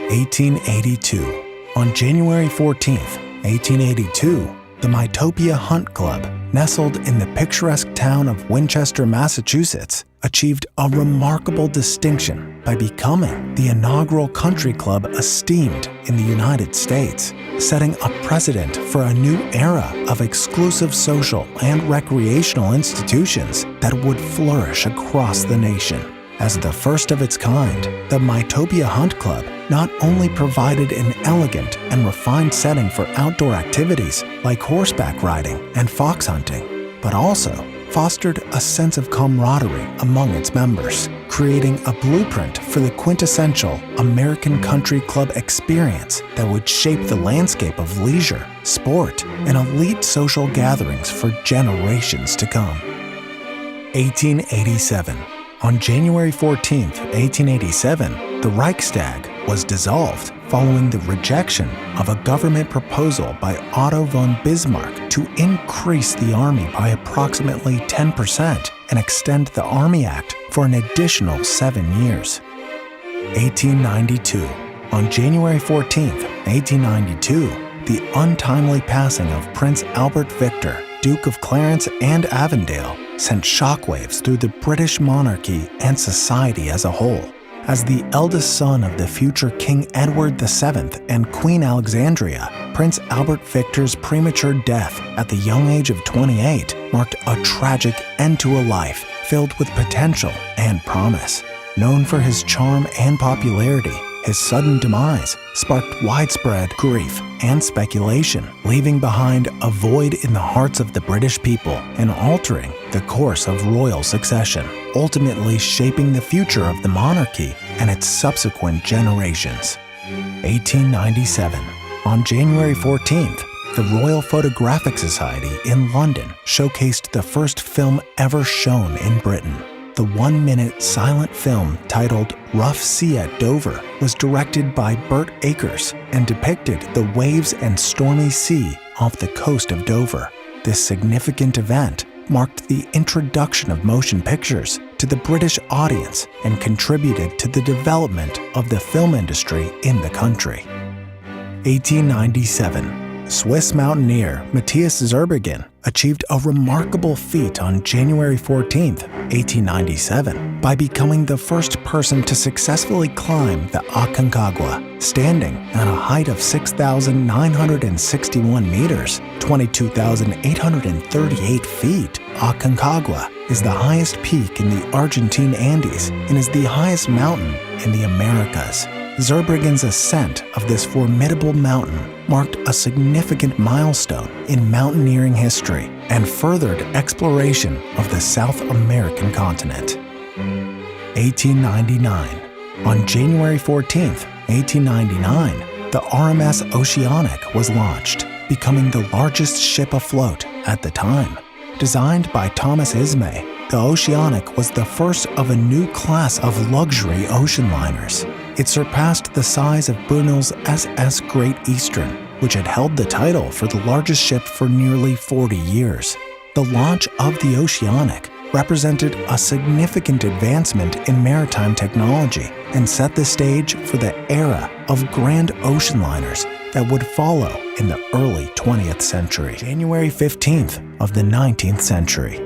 1882. On January 14, 1882, the Mytopia Hunt Club, nestled in the picturesque town of Winchester, Massachusetts, achieved a remarkable distinction by becoming the inaugural country club esteemed in the United States, setting a precedent for a new era of exclusive social and recreational institutions that would flourish across the nation. As the first of its kind, the Mytopia Hunt Club not only provided an elegant and refined setting for outdoor activities like horseback riding and fox hunting, but also fostered a sense of camaraderie among its members, creating a blueprint for the quintessential American country club experience that would shape the landscape of leisure, sport, and elite social gatherings for generations to come. 1887. On January 14, 1887, the Reichstag was dissolved following the rejection of a government proposal by Otto von Bismarck to increase the army by approximately 10% and extend the Army Act for an additional 7 years. 1892. On January 14, 1892, the untimely passing of Prince Albert Victor, Duke of Clarence and Avondale, sent shockwaves through the British monarchy and society as a whole. As the eldest son of the future King Edward VII and Queen Alexandria, Prince Albert Victor's premature death at the young age of 28 marked a tragic end to a life filled with potential and promise. Known for his charm and popularity, his sudden demise sparked widespread grief and speculation, leaving behind a void in the hearts of the British people and altering the course of royal succession, ultimately shaping the future of the monarchy and its subsequent generations. 1897. On January 14th, the Royal Photographic Society in London showcased the first film ever shown in Britain. The 1-minute silent film titled Rough Sea at Dover was directed by Burt Akers and depicted the waves and stormy sea off the coast of Dover. This significant event marked the introduction of motion pictures to the British audience and contributed to the development of the film industry in the country. 1897. Swiss mountaineer Matthias Zurbriggen achieved a remarkable feat on January 14, 1897, by becoming the first person to successfully climb the Aconcagua, standing at a height of 6,961 meters, 22,838 feet. Aconcagua is the highest peak in the Argentine Andes and is the highest mountain in the Americas. Zurbriggen's ascent of this formidable mountain marked a significant milestone in mountaineering history and furthered exploration of the South American continent. 1899. On January 14, 1899, the RMS Oceanic was launched, becoming the largest ship afloat at the time. Designed by Thomas Ismay, the Oceanic was the first of a new class of luxury ocean liners. It surpassed the size of Brunel's SS Great Eastern, which had held the title for the largest ship for nearly 40 years. The launch of the Oceanic represented a significant advancement in maritime technology and set the stage for the era of grand ocean liners that would follow in the early 20th century. January 15th of the 19th century,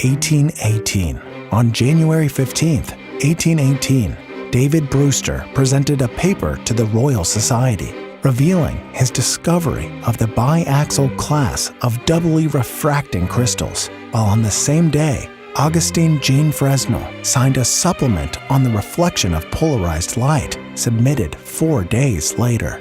1818. On January 15th, 1818, David Brewster presented a paper to the Royal Society, revealing his discovery of the biaxial class of doubly refracting crystals, while on the same day, Augustine Jean Fresnel signed a supplement on the reflection of polarized light, submitted 4 days later.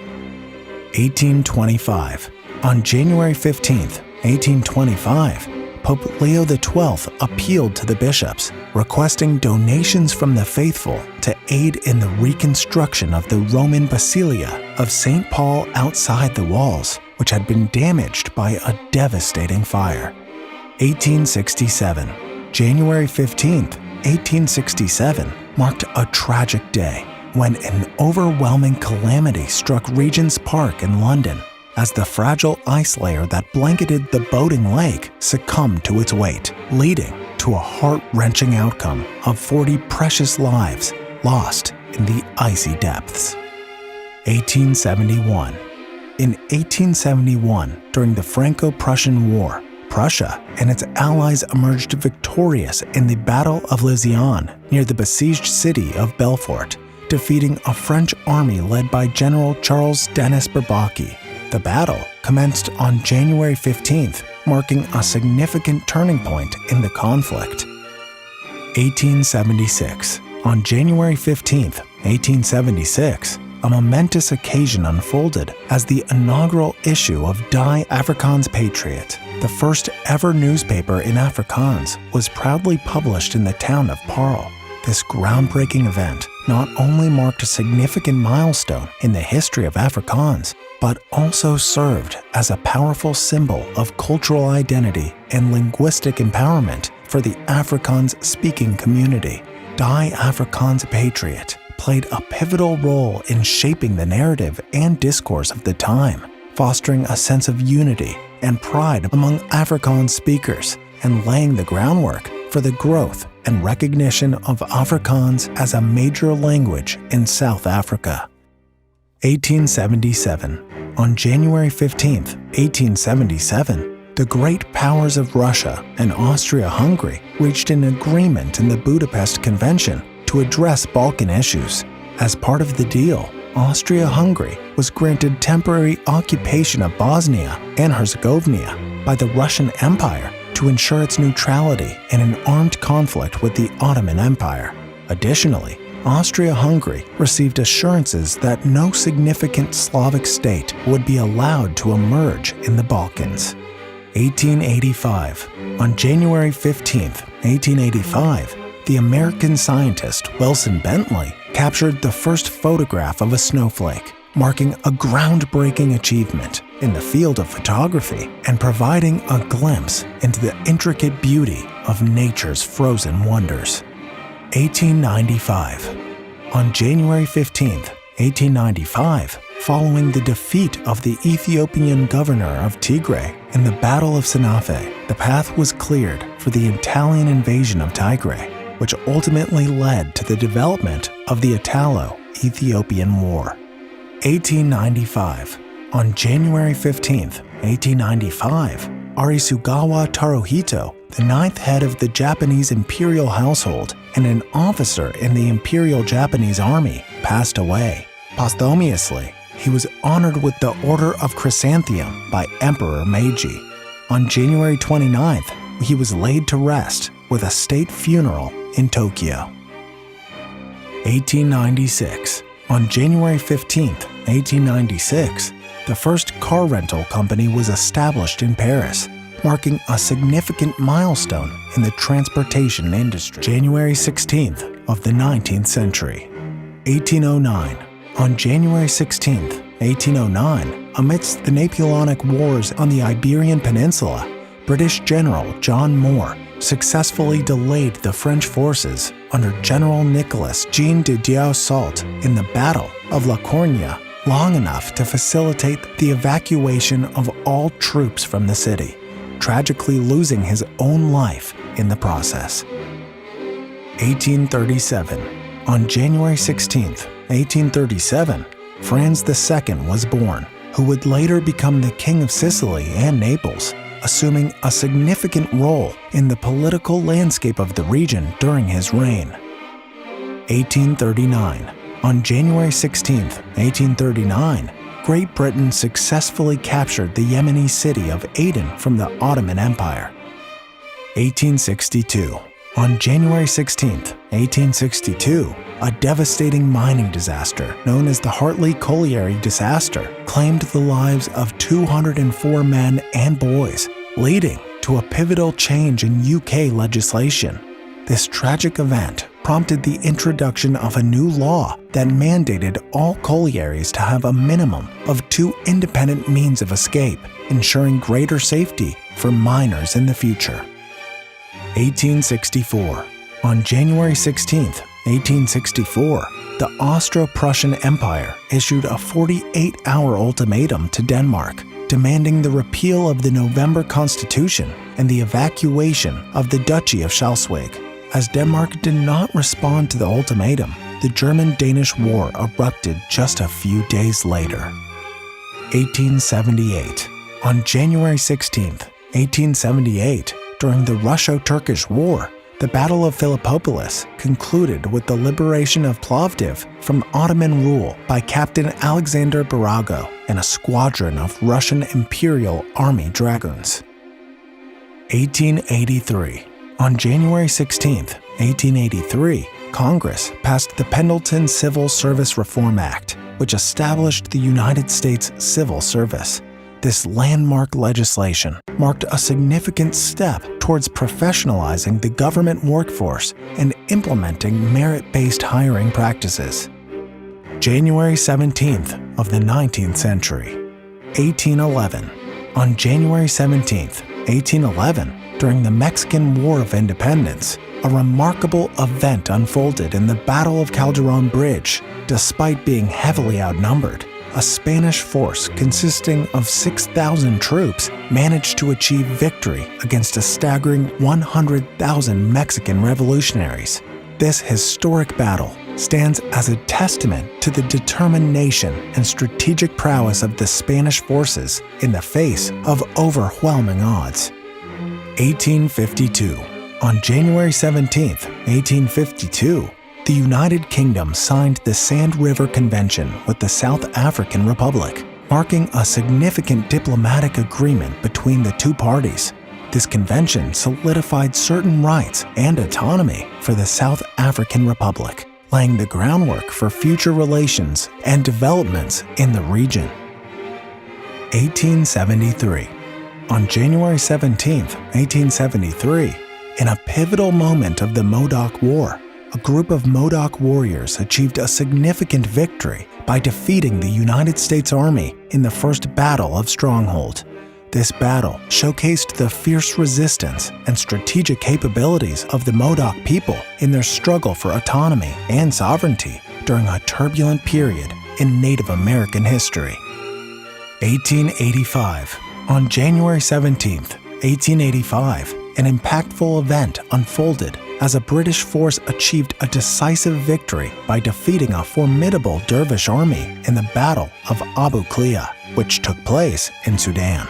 1825. On January 15, 1825, Pope Leo XII appealed to the bishops, requesting donations from the faithful to aid in the reconstruction of the Roman Basilia of St. Paul outside the walls, which had been damaged by a devastating fire. 1867. January 15, 1867, marked a tragic day when an overwhelming calamity struck Regent's Park in London as the fragile ice layer that blanketed the boating lake succumbed to its weight, leading to a heart-wrenching outcome of 40 precious lives lost in the icy depths. 1871. In 1871, during the Franco-Prussian War, Prussia and its allies emerged victorious in the Battle of Lisieux near the besieged city of Belfort, defeating a French army led by General Charles Denis Bourbaki. The battle commenced on January 15th, marking a significant turning point in the conflict. 1876. On January 15th, 1876, a momentous occasion unfolded as the inaugural issue of Die Afrikaans Patriot, the first ever newspaper in Afrikaans, was proudly published in the town of Paarl. This groundbreaking event not only marked a significant milestone in the history of Afrikaans, but also served as a powerful symbol of cultural identity and linguistic empowerment for the Afrikaans-speaking community. Die Afrikaans Patriot played a pivotal role in shaping the narrative and discourse of the time, fostering a sense of unity and pride among Afrikaans speakers and laying the groundwork for the growth and recognition of Afrikaans as a major language in South Africa. 1877. On January 15, 1877, the great powers of Russia and Austria-Hungary reached an agreement in the Budapest Convention to address Balkan issues. As part of the deal, Austria-Hungary was granted temporary occupation of Bosnia and Herzegovina by the Russian Empire to ensure its neutrality in an armed conflict with the Ottoman Empire. Additionally, Austria-Hungary received assurances that no significant Slavic state would be allowed to emerge in the Balkans. 1885. On January 15, 1885, the American scientist Wilson Bentley captured the first photograph of a snowflake, marking a groundbreaking achievement in the field of photography and providing a glimpse into the intricate beauty of nature's frozen wonders. 1895. On January 15, 1895, following the defeat of the Ethiopian governor of Tigray in the Battle of Sanafe, the path was cleared for the Italian invasion of Tigray, which ultimately led to the development of the Italo-Ethiopian War. 1895. On January 15, 1895, Arisugawa Taruhito, the ninth head of the Japanese imperial household and an officer in the Imperial Japanese Army, passed away. Posthumously, he was honored with the Order of Chrysanthemum by Emperor Meiji. On January 29th, he was laid to rest with a state funeral in Tokyo. 1896. On January 15, 1896, the first car rental company was established in Paris, marking a significant milestone in the transportation industry. January 16th of the 19th century, 1809. On January 16th, 1809, amidst the Napoleonic Wars on the Iberian Peninsula, British General John Moore successfully delayed the French forces under General Nicolas Jean de Dieu-Soult in the Battle of La Courneuve long enough to facilitate the evacuation of all troops from the city, tragically losing his own life in the process. 1837. On January 16, 1837, Franz II was born, who would later become the King of Sicily and Naples, assuming a significant role in the political landscape of the region during his reign. 1839. On January 16, 1839, Great Britain successfully captured the Yemeni city of Aden from the Ottoman Empire. 1862. On January 16, 1862, a devastating mining disaster known as the Hartley Colliery disaster claimed the lives of 204 men and boys, leading to a pivotal change in UK legislation. This tragic event prompted the introduction of a new law that mandated all collieries to have a minimum of 2 independent means of escape, ensuring greater safety for miners in the future. 1864. On January 16, 1864, the Austro-Prussian Empire issued a 48-hour ultimatum to Denmark, demanding the repeal of the November Constitution and the evacuation of the Duchy of Schleswig. As Denmark did not respond to the ultimatum, the German-Danish War erupted just a few days later. 1878. On January 16, 1878, during the Russo-Turkish War, the Battle of Philippopolis concluded with the liberation of Plovdiv from Ottoman rule by Captain Alexander Barago and a squadron of Russian Imperial Army dragoons. 1883. On January 16, 1883, Congress passed the Pendleton Civil Service Reform Act, which established the United States Civil Service. This landmark legislation marked a significant step towards professionalizing the government workforce and implementing merit-based hiring practices. January 17th of the 19th century, 1811. On January 17th, 1811, during the Mexican War of Independence, a remarkable event unfolded in the Battle of Calderon Bridge. Despite being heavily outnumbered, a Spanish force consisting of 6,000 troops managed to achieve victory against a staggering 100,000 Mexican revolutionaries. This historic battle stands as a testament to the determination and strategic prowess of the Spanish forces in the face of overwhelming odds. 1852. On January 17, 1852, the United Kingdom signed the Sand River Convention with the South African Republic, marking a significant diplomatic agreement between the two parties. This convention solidified certain rights and autonomy for the South African Republic, laying the groundwork for future relations and developments in the region. 1873. On January 17, 1873, in a pivotal moment of the Modoc War, a group of Modoc warriors achieved a significant victory by defeating the United States Army in the First Battle of Stronghold. This battle showcased the fierce resistance and strategic capabilities of the Modoc people in their struggle for autonomy and sovereignty during a turbulent period in Native American history. 1885. On January 17, 1885, an impactful event unfolded as a British force achieved a decisive victory by defeating a formidable Dervish army in the Battle of Abu Klea, which took place in Sudan.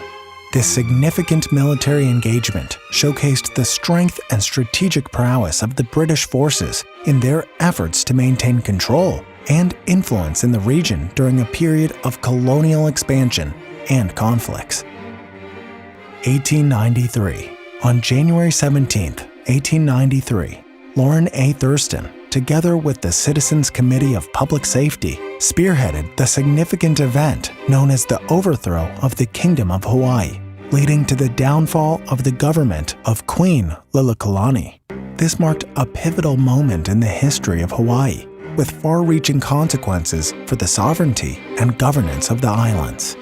This significant military engagement showcased the strength and strategic prowess of the British forces in their efforts to maintain control and influence in the region during a period of colonial expansion and conflicts. 1893. On January 17, 1893, Lauren A. Thurston, together with the Citizens Committee of Public Safety, spearheaded the significant event known as the overthrow of the Kingdom of Hawaii, leading to the downfall of the government of Queen Liliuokalani. This marked a pivotal moment in the history of Hawaii, with far-reaching consequences for the sovereignty and governance of the islands.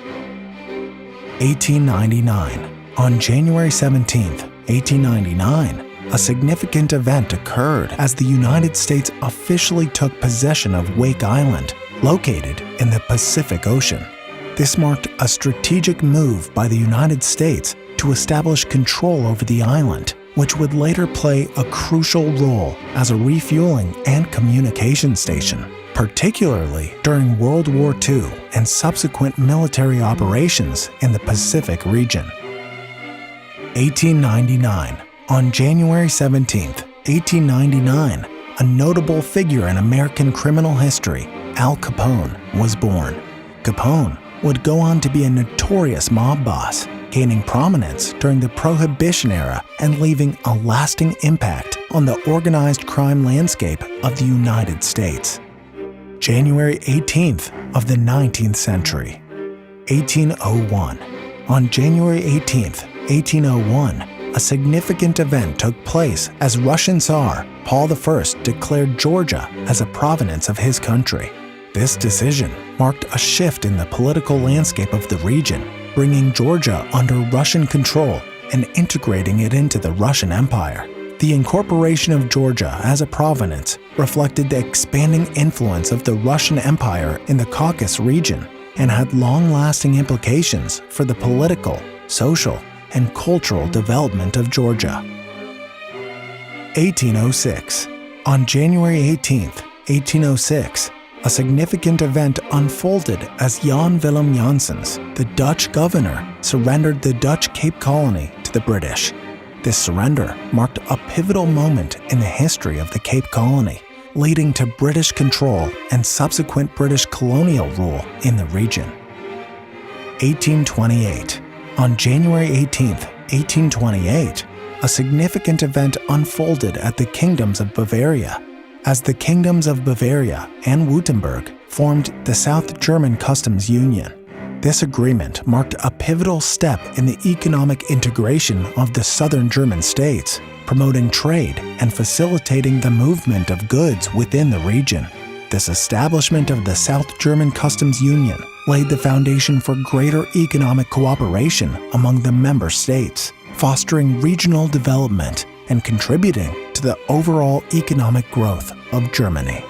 1899. On January 17, 1899, a significant event occurred as the United States officially took possession of Wake Island, located in the Pacific Ocean. This marked a strategic move by the United States to establish control over the island, which would later play a crucial role as a refueling and communication station, particularly during World War II and subsequent military operations in the Pacific region. 1899. On January 17, 1899, a notable figure in American criminal history, Al Capone, was born. Capone would go on to be a notorious mob boss, gaining prominence during the Prohibition era and leaving a lasting impact on the organized crime landscape of the United States. January 18th of the 19th century. 1801. On January 18th, 1801, a significant event took place as Russian Tsar Paul I declared Georgia as a province of his country. This decision marked a shift in the political landscape of the region, bringing Georgia under Russian control and integrating it into the Russian Empire. The incorporation of Georgia as a province reflected the expanding influence of the Russian Empire in the Caucasus region and had long-lasting implications for the political, social, and cultural development of Georgia. 1806. On January 18, 1806, a significant event unfolded as Jan Willem Janssens, the Dutch governor, surrendered the Dutch Cape Colony to the British. This surrender marked a pivotal moment in the history of the Cape Colony, leading to British control and subsequent British colonial rule in the region. 1828. On January 18, 1828, a significant event unfolded at the Kingdoms of Bavaria, as the Kingdoms of Bavaria and Württemberg formed the South German Customs Union. This agreement marked a pivotal step in the economic integration of the southern German states, promoting trade and facilitating the movement of goods within the region. This establishment of the South German Customs Union laid the foundation for greater economic cooperation among the member states, fostering regional development and contributing to the overall economic growth of Germany.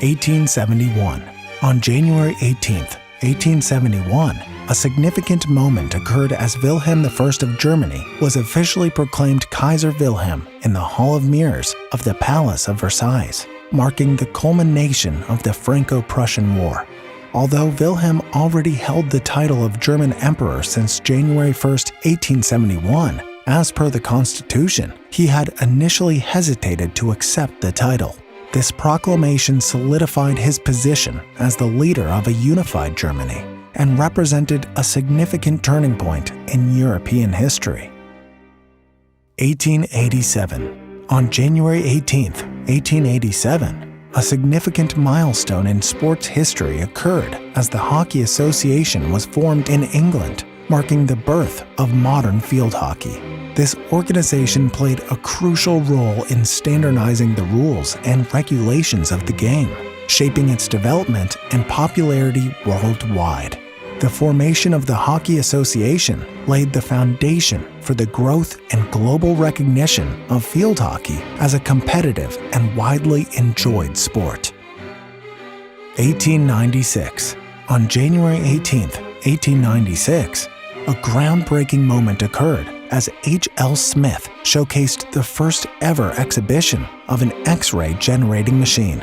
1871. On January 18, 1871, a significant moment occurred as Wilhelm I of Germany was officially proclaimed Kaiser Wilhelm in the Hall of Mirrors of the Palace of Versailles, marking the culmination of the Franco-Prussian War. Although Wilhelm already held the title of German Emperor since January 1, 1871, as per the Constitution, he had initially hesitated to accept the title. This proclamation solidified his position as the leader of a unified Germany and represented a significant turning point in European history. 1887. On January 18, 1887, a significant milestone in sports history occurred as the Hockey Association was formed in England, marking the birth of modern field hockey. This organization played a crucial role in standardizing the rules and regulations of the game, shaping its development and popularity worldwide. The formation of the Hockey Association laid the foundation for the growth and global recognition of field hockey as a competitive and widely enjoyed sport. 1896. On January 18, 1896, a groundbreaking moment occurred as H.L. Smith showcased the first ever exhibition of an X-ray generating machine.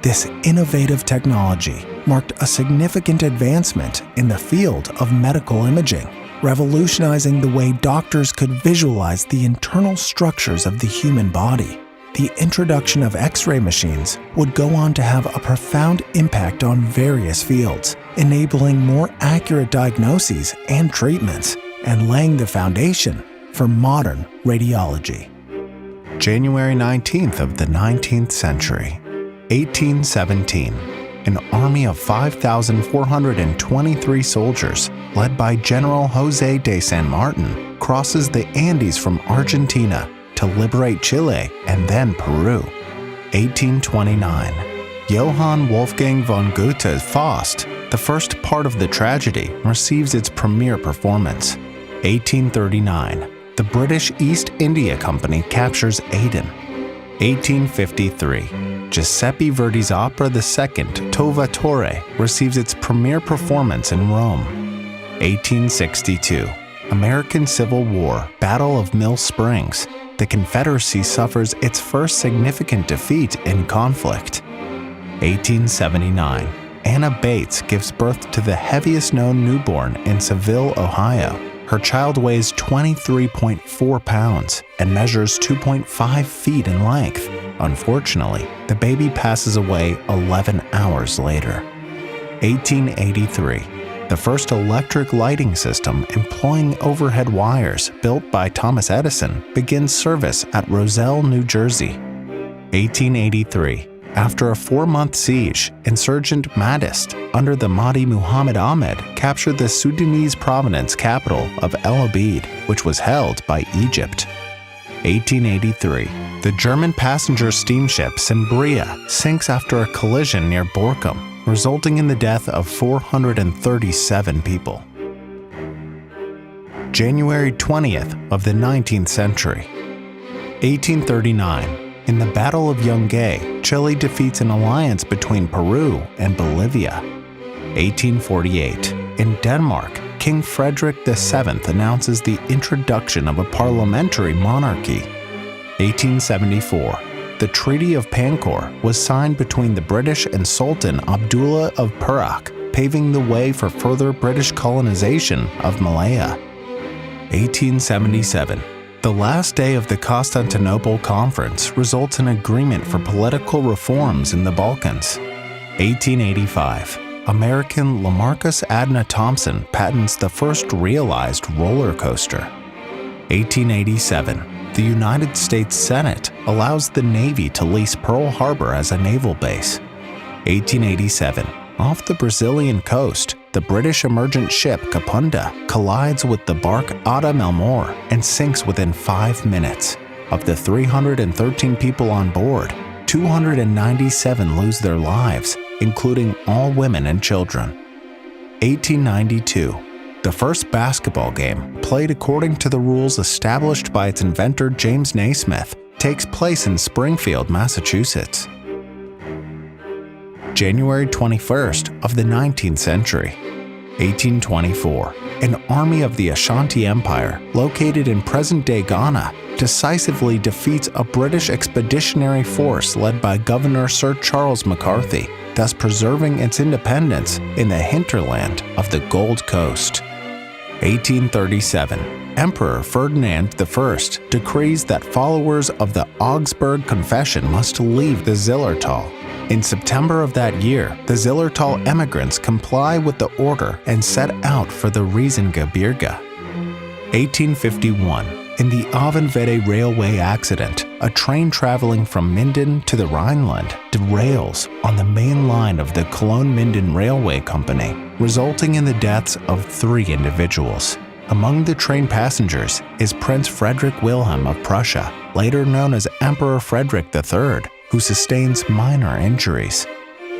This innovative technology marked a significant advancement in the field of medical imaging, revolutionizing the way doctors could visualize the internal structures of the human body. The introduction of X-ray machines would go on to have a profound impact on various fields, enabling more accurate diagnoses and treatments, and laying the foundation for modern radiology. January 19th of the 19th century, 1817. An army of 5,423 soldiers, led by General José de San Martin, crosses the Andes from Argentina to liberate Chile and then Peru. 1829. Johann Wolfgang von Goethe's Faust, the first part of the tragedy, receives its premiere performance. 1839. The British East India Company captures Aden. 1853. Giuseppe Verdi's opera The Second, Trovatore, receives its premiere performance in Rome. 1862. American Civil War, Battle of Mill Springs. The Confederacy suffers its first significant defeat in conflict. 1879. Anna Bates gives birth to the heaviest known newborn in Seville, Ohio. Her child weighs 23.4 pounds and measures 2.5 feet in length. Unfortunately, the baby passes away 11 hours later. 1883. The first electric lighting system employing overhead wires built by Thomas Edison begins service at Roselle, New Jersey. 1883. After a 4-month siege, insurgent Mahdists under the Mahdi Muhammad Ahmed captured the Sudanese province capital of El Obeid, which was held by Egypt. 1883. The German passenger steamship Cimbria sinks after a collision near Borkum, resulting in the death of 437 people. January 20th of the 19th century. 1839. In the Battle of Yungay, Chile defeats an alliance between Peru and Bolivia. 1848. In Denmark, King Frederick VII announces the introduction of a parliamentary monarchy. 1874. The Treaty of Pancor was signed between the British and Sultan Abdullah of Perak, paving the way for further British colonization of Malaya. 1877. The last day of the Constantinople Conference results in agreement for political reforms in the Balkans. 1885. American Lamarcus Adna Thompson patents the first realized roller coaster. 1887. The United States Senate allows the Navy to lease Pearl Harbor as a naval base. 1887. Off the Brazilian coast, the British emergent ship Capunda collides with the bark Ada Melmor and sinks within 5 minutes. Of the 313 people on board, 297 lose their lives, including all women and children. 1892. The first basketball game, played according to the rules established by its inventor James Naismith, takes place in Springfield, Massachusetts. January 21st of the 19th century. 1824. An army of the Ashanti Empire, located in present-day Ghana, decisively defeats a British expeditionary force led by Governor Sir Charles McCarthy, thus preserving its independence in the hinterland of the Gold Coast. 1837. Emperor Ferdinand I decrees that followers of the Augsburg Confession must leave the Zillertal. In September of that year, the Zillertal emigrants comply with the order and set out for the Riesengebirge. 1851. In the Avonvede railway accident, a train traveling from Minden to the Rhineland derails on the main line of the Cologne-Minden Railway Company, resulting in the deaths of 3 individuals. Among the train passengers is Prince Frederick Wilhelm of Prussia, later known as Emperor Frederick III, who sustains minor injuries.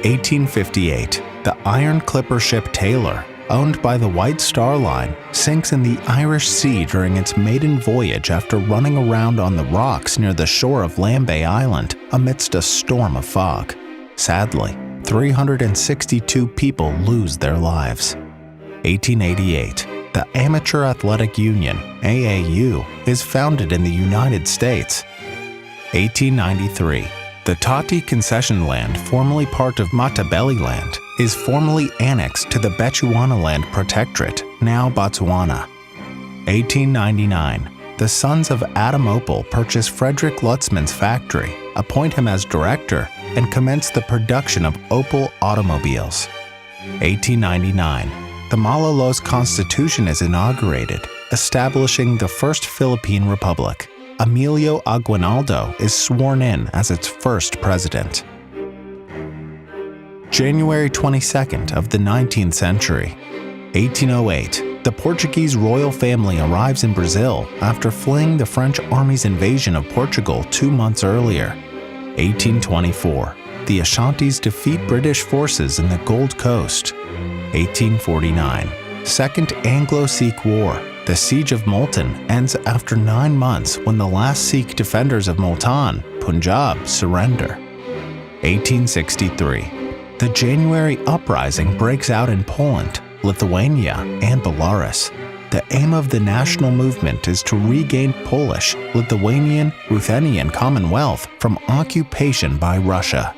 1858. The iron clipper ship Taylor, owned by the White Star Line, sinks in the Irish Sea during its maiden voyage after running around on the rocks near the shore of Lambay Island amidst a storm of fog. Sadly, 362 people lose their lives. 1888. The Amateur Athletic Union, AAU, is founded in the United States. 1893. The Tati concession land, formerly part of Matabele land, is formally annexed to the Bechuanaland Protectorate, now Botswana. 1899. The sons of Adam Opel purchase Frederick Lutzmann's factory, appoint him as director, and commence the production of Opel automobiles. 1899. The Malolos Constitution is inaugurated, establishing the First Philippine Republic. Emilio Aguinaldo is sworn in as its first president. January 22nd of the 19th century. 1808, the Portuguese royal family arrives in Brazil after fleeing the French army's invasion of Portugal 2 months earlier. 1824, the Ashantis defeat British forces in the Gold Coast. 1849, Second Anglo-Sikh War. The Siege of Multan ends after 9 months when the last Sikh defenders of Multan, Punjab, surrender. 1863, the January uprising breaks out in Poland, Lithuania, and Belarus. The aim of the national movement is to regain Polish, Lithuanian, Ruthenian Commonwealth from occupation by Russia.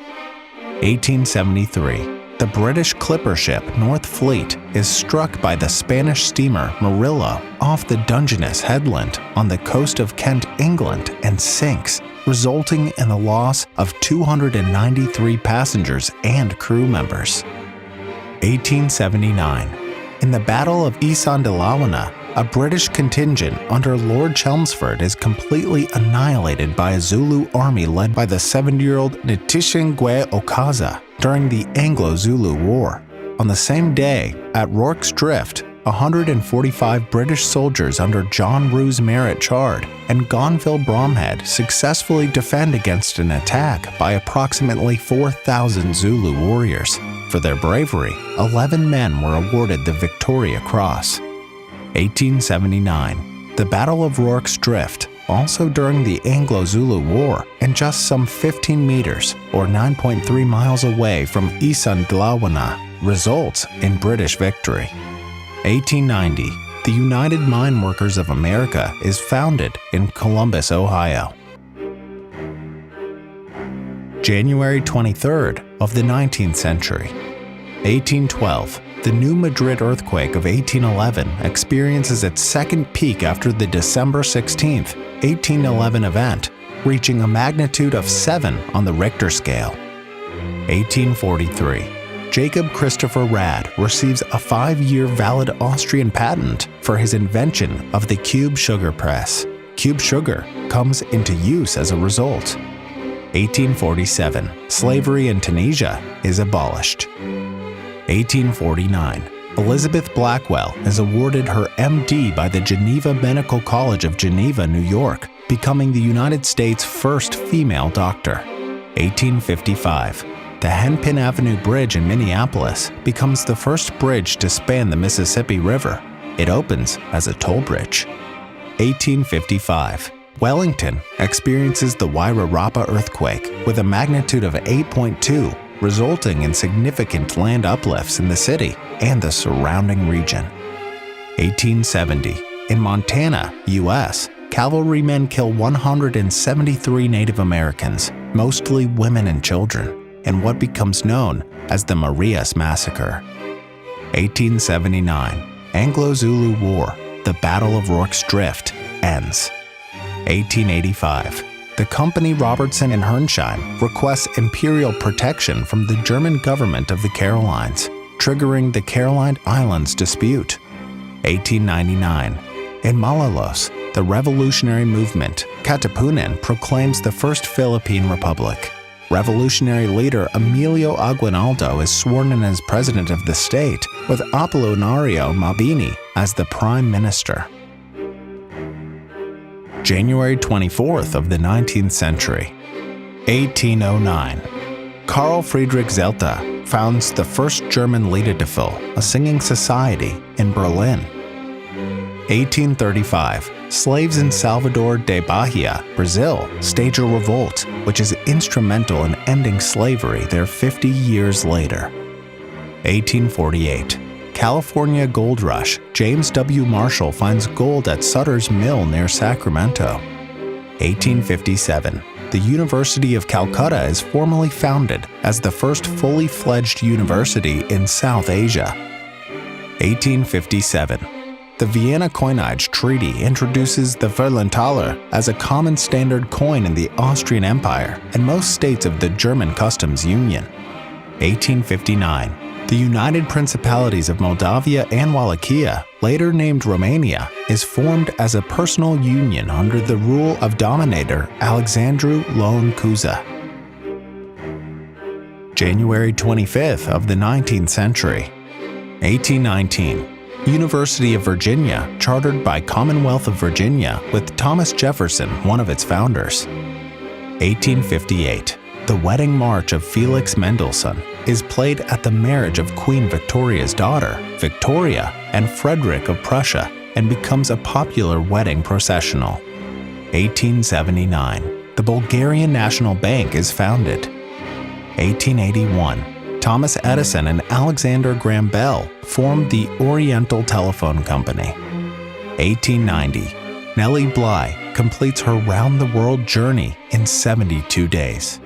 1873, the British clipper ship North Fleet is struck by the Spanish steamer Murillo off the Dungeness headland on the coast of Kent, England, and sinks, resulting in the loss of 293 passengers and crew members. 1879. In the Battle of Isandlwana, a British contingent under Lord Chelmsford is completely annihilated by a Zulu army led by the 70-year-old Ntishingwe Okaza during the Anglo-Zulu War. On the same day, at Rorke's Drift, 145 British soldiers under John Rous Merritt Chard and Gonville Bromhead successfully defend against an attack by approximately 4,000 Zulu warriors. For their bravery, 11 men were awarded the Victoria Cross. 1879, the Battle of Rorke's Drift, also during the Anglo-Zulu War and just some 15 meters or 9.3 miles away from Isandlwana, results in British victory. 1890, the United Mine Workers of America is founded in Columbus, Ohio. January 23rd of the 19th century. 1812, the New Madrid earthquake of 1811 experiences its second peak after the December 16, 1811 event, reaching a magnitude of 7 on the Richter scale. 1843, Jacob Christopher Rad receives a 5-year valid Austrian patent for his invention of the cube sugar press. Cube sugar comes into use as a result. 1847, slavery in Tunisia is abolished. 1849, Elizabeth Blackwell is awarded her MD by the Geneva Medical College of Geneva, New York, becoming the United States' first female doctor. 1855, the Hennepin Avenue Bridge in Minneapolis becomes the first bridge to span the Mississippi River. It opens as a toll bridge. 1855, Wellington experiences the Wairarapa earthquake with a magnitude of 8.2, resulting in significant land uplifts in the city and the surrounding region. 1870, in Montana, U.S., cavalrymen kill 173 Native Americans, mostly women and children, in what becomes known as the Marias Massacre. 1879, Anglo-Zulu War, the Battle of Rorke's Drift, ends. 1885, the company Robertson and Hernsheim requests imperial protection from the German government of the Carolines, triggering the Caroline Islands dispute. 1899, in Malolos, the revolutionary movement Katipunan proclaims the First Philippine Republic. Revolutionary leader Emilio Aguinaldo is sworn in as president of the state, with Apolinario Mabini as the prime minister. January 24th of the 19th century. 1809. Carl Friedrich Zelter founds the first German Liedertafel, a singing society, in Berlin. 1835. Slaves in Salvador de Bahia, Brazil, stage a revolt, which is instrumental in ending slavery there 50 years later. 1848. California Gold Rush, James W. Marshall finds gold at Sutter's Mill near Sacramento. 1857. The University of Calcutta is formally founded as the first fully fledged university in South Asia. 1857. The Vienna Coinage Treaty introduces the Verlentaler as a common standard coin in the Austrian Empire and most states of the German Customs Union. 1859. The United Principalities of Moldavia and Wallachia, later named Romania, is formed as a personal union under the rule of dominator Alexandru Lon Cuza. January 25th of the 19th century. 1819. University of Virginia, chartered by Commonwealth of Virginia with Thomas Jefferson, one of its founders. 1858. The Wedding March of Felix Mendelssohn is played at the marriage of Queen Victoria's daughter, Victoria, and Frederick of Prussia, and becomes a popular wedding processional. 1879. The Bulgarian National Bank is founded. 1881. Thomas Edison and Alexander Graham Bell formed the Oriental Telephone Company. 1890. Nellie Bly completes her round-the-world journey in 72 days.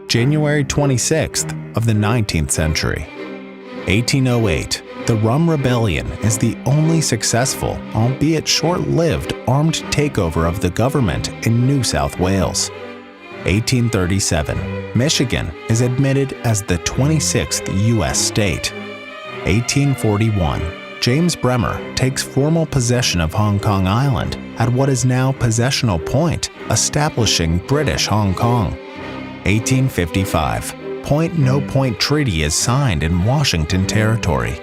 January 26th of the 19th century. 1808. The Rum Rebellion is the only successful, albeit short-lived, armed takeover of the government in New South Wales. 1837. Michigan is admitted as the 26th U.S. state. 1841. James Bremer takes formal possession of Hong Kong Island at what is now Possessional Point, establishing British Hong Kong. 1855. Point-No-Point Treaty is signed in Washington Territory.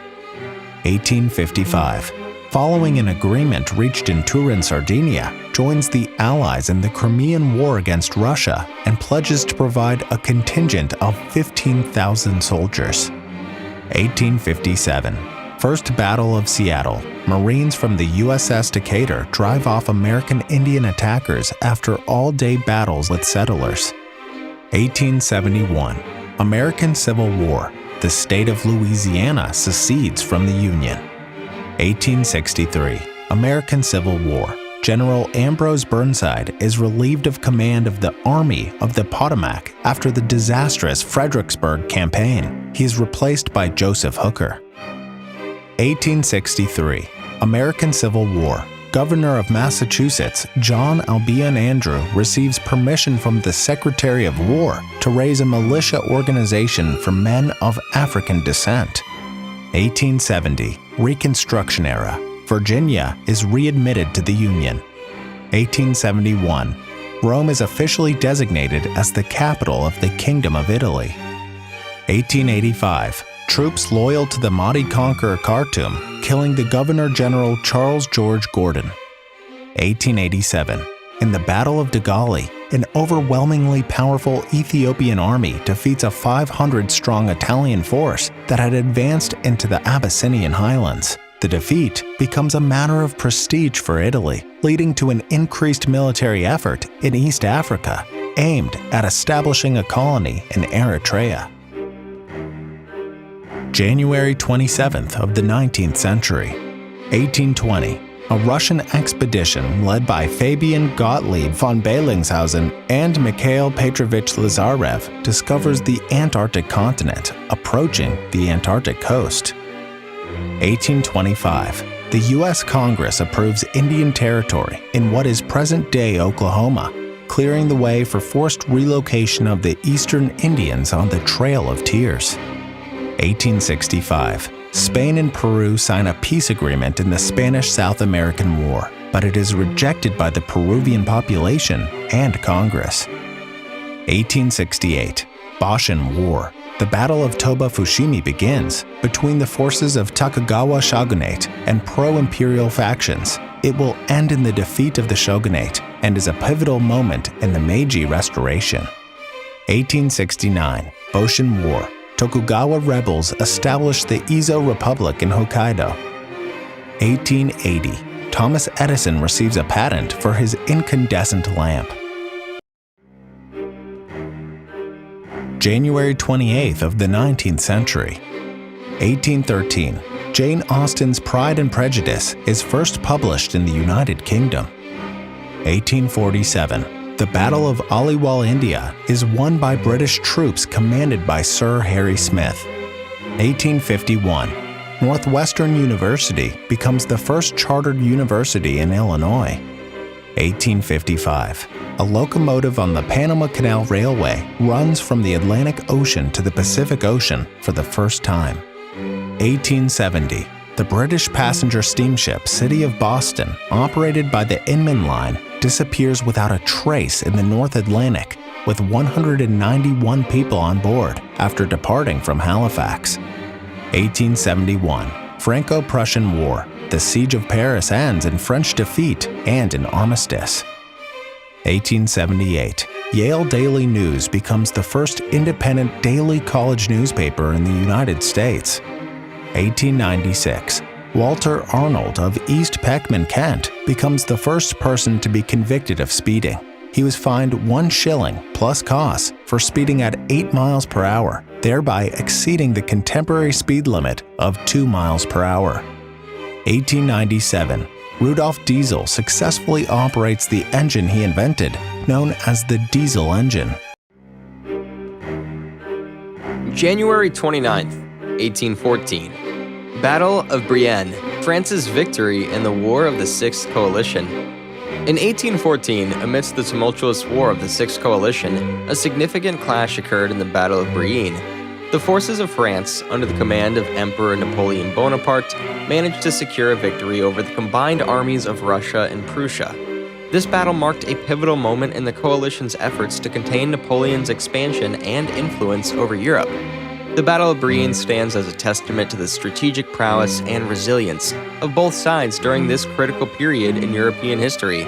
1855. Following an agreement reached in Turin, Sardinia, joins the Allies in the Crimean War against Russia and pledges to provide a contingent of 15,000 soldiers. 1857. First Battle of Seattle. Marines from the USS Decatur drive off American Indian attackers after all-day battles with settlers. 1871. American Civil War. The state of Louisiana secedes from the Union. 1863. American Civil War. General Ambrose Burnside is relieved of command of the Army of the Potomac after the disastrous Fredericksburg Campaign. He is replaced by Joseph Hooker. 1863. American Civil War. Governor of Massachusetts, John Albion Andrew, receives permission from the Secretary of War to raise a militia organization for men of African descent. 1870. Reconstruction era. Virginia is readmitted to the Union. 1871. Rome is officially designated as the capital of the Kingdom of Italy. 1885. Troops loyal to the Mahdi conquer Khartoum, killing the Governor-General Charles George Gordon. 1887. In the Battle of Dogali, an overwhelmingly powerful Ethiopian army defeats a 500-strong Italian force that had advanced into the Abyssinian highlands. The defeat becomes a matter of prestige for Italy, leading to an increased military effort in East Africa, aimed at establishing a colony in Eritrea. January 27th of the 19th century. 1820. A Russian expedition led by Fabian Gottlieb von Bellingshausen and Mikhail Petrovich Lazarev discovers the Antarctic continent, approaching the Antarctic coast. 1825. The U.S. Congress approves Indian Territory in what is present-day Oklahoma, clearing the way for forced relocation of the Eastern Indians on the Trail of Tears. 1865. Spain and Peru sign a peace agreement in the Spanish South American War, but it is rejected by the Peruvian population and Congress. 1868. Boshin War. The Battle of Toba Fushimi begins between the forces of Tokugawa shogunate and pro-imperial factions. It will end in the defeat of the shogunate and is a pivotal moment in the Meiji Restoration. 1869. Boshin War. Tokugawa rebels established the Ezo Republic in Hokkaido. 1880. Thomas Edison receives a patent for his incandescent lamp. January 28th of the 19th century. 1813. Jane Austen's Pride and Prejudice is first published in the United Kingdom. 1847. The Battle of Aliwal, India is won by British troops commanded by Sir Harry Smith. 1851. Northwestern University becomes the first chartered university in Illinois. 1855. A locomotive on the Panama Canal Railway runs from the Atlantic Ocean to the Pacific Ocean for the first time. 1870. The British passenger steamship City of Boston, operated by the Inman Line, disappears without a trace in the North Atlantic, with 191 people on board after departing from Halifax. 1871. Franco-Prussian War. The Siege of Paris ends in French defeat and an armistice. 1878. Yale Daily News becomes the first independent daily college newspaper in the United States. 1896. Walter Arnold of East Peckman, Kent, becomes the first person to be convicted of speeding. He was fined 1 shilling plus costs for speeding at 8 miles per hour, thereby exceeding the contemporary speed limit of 2 miles per hour. 1897. Rudolf Diesel successfully operates the engine he invented, known as the diesel engine. January 29th, 1814. Battle of Brienne, France's victory in the War of the Sixth Coalition. In 1814, amidst the tumultuous War of the Sixth Coalition, a significant clash occurred in the Battle of Brienne. The forces of France, under the command of Emperor Napoleon Bonaparte, managed to secure a victory over the combined armies of Russia and Prussia. This battle marked a pivotal moment in the coalition's efforts to contain Napoleon's expansion and influence over Europe. The Battle of Brienne stands as a testament to the strategic prowess and resilience of both sides during this critical period in European history.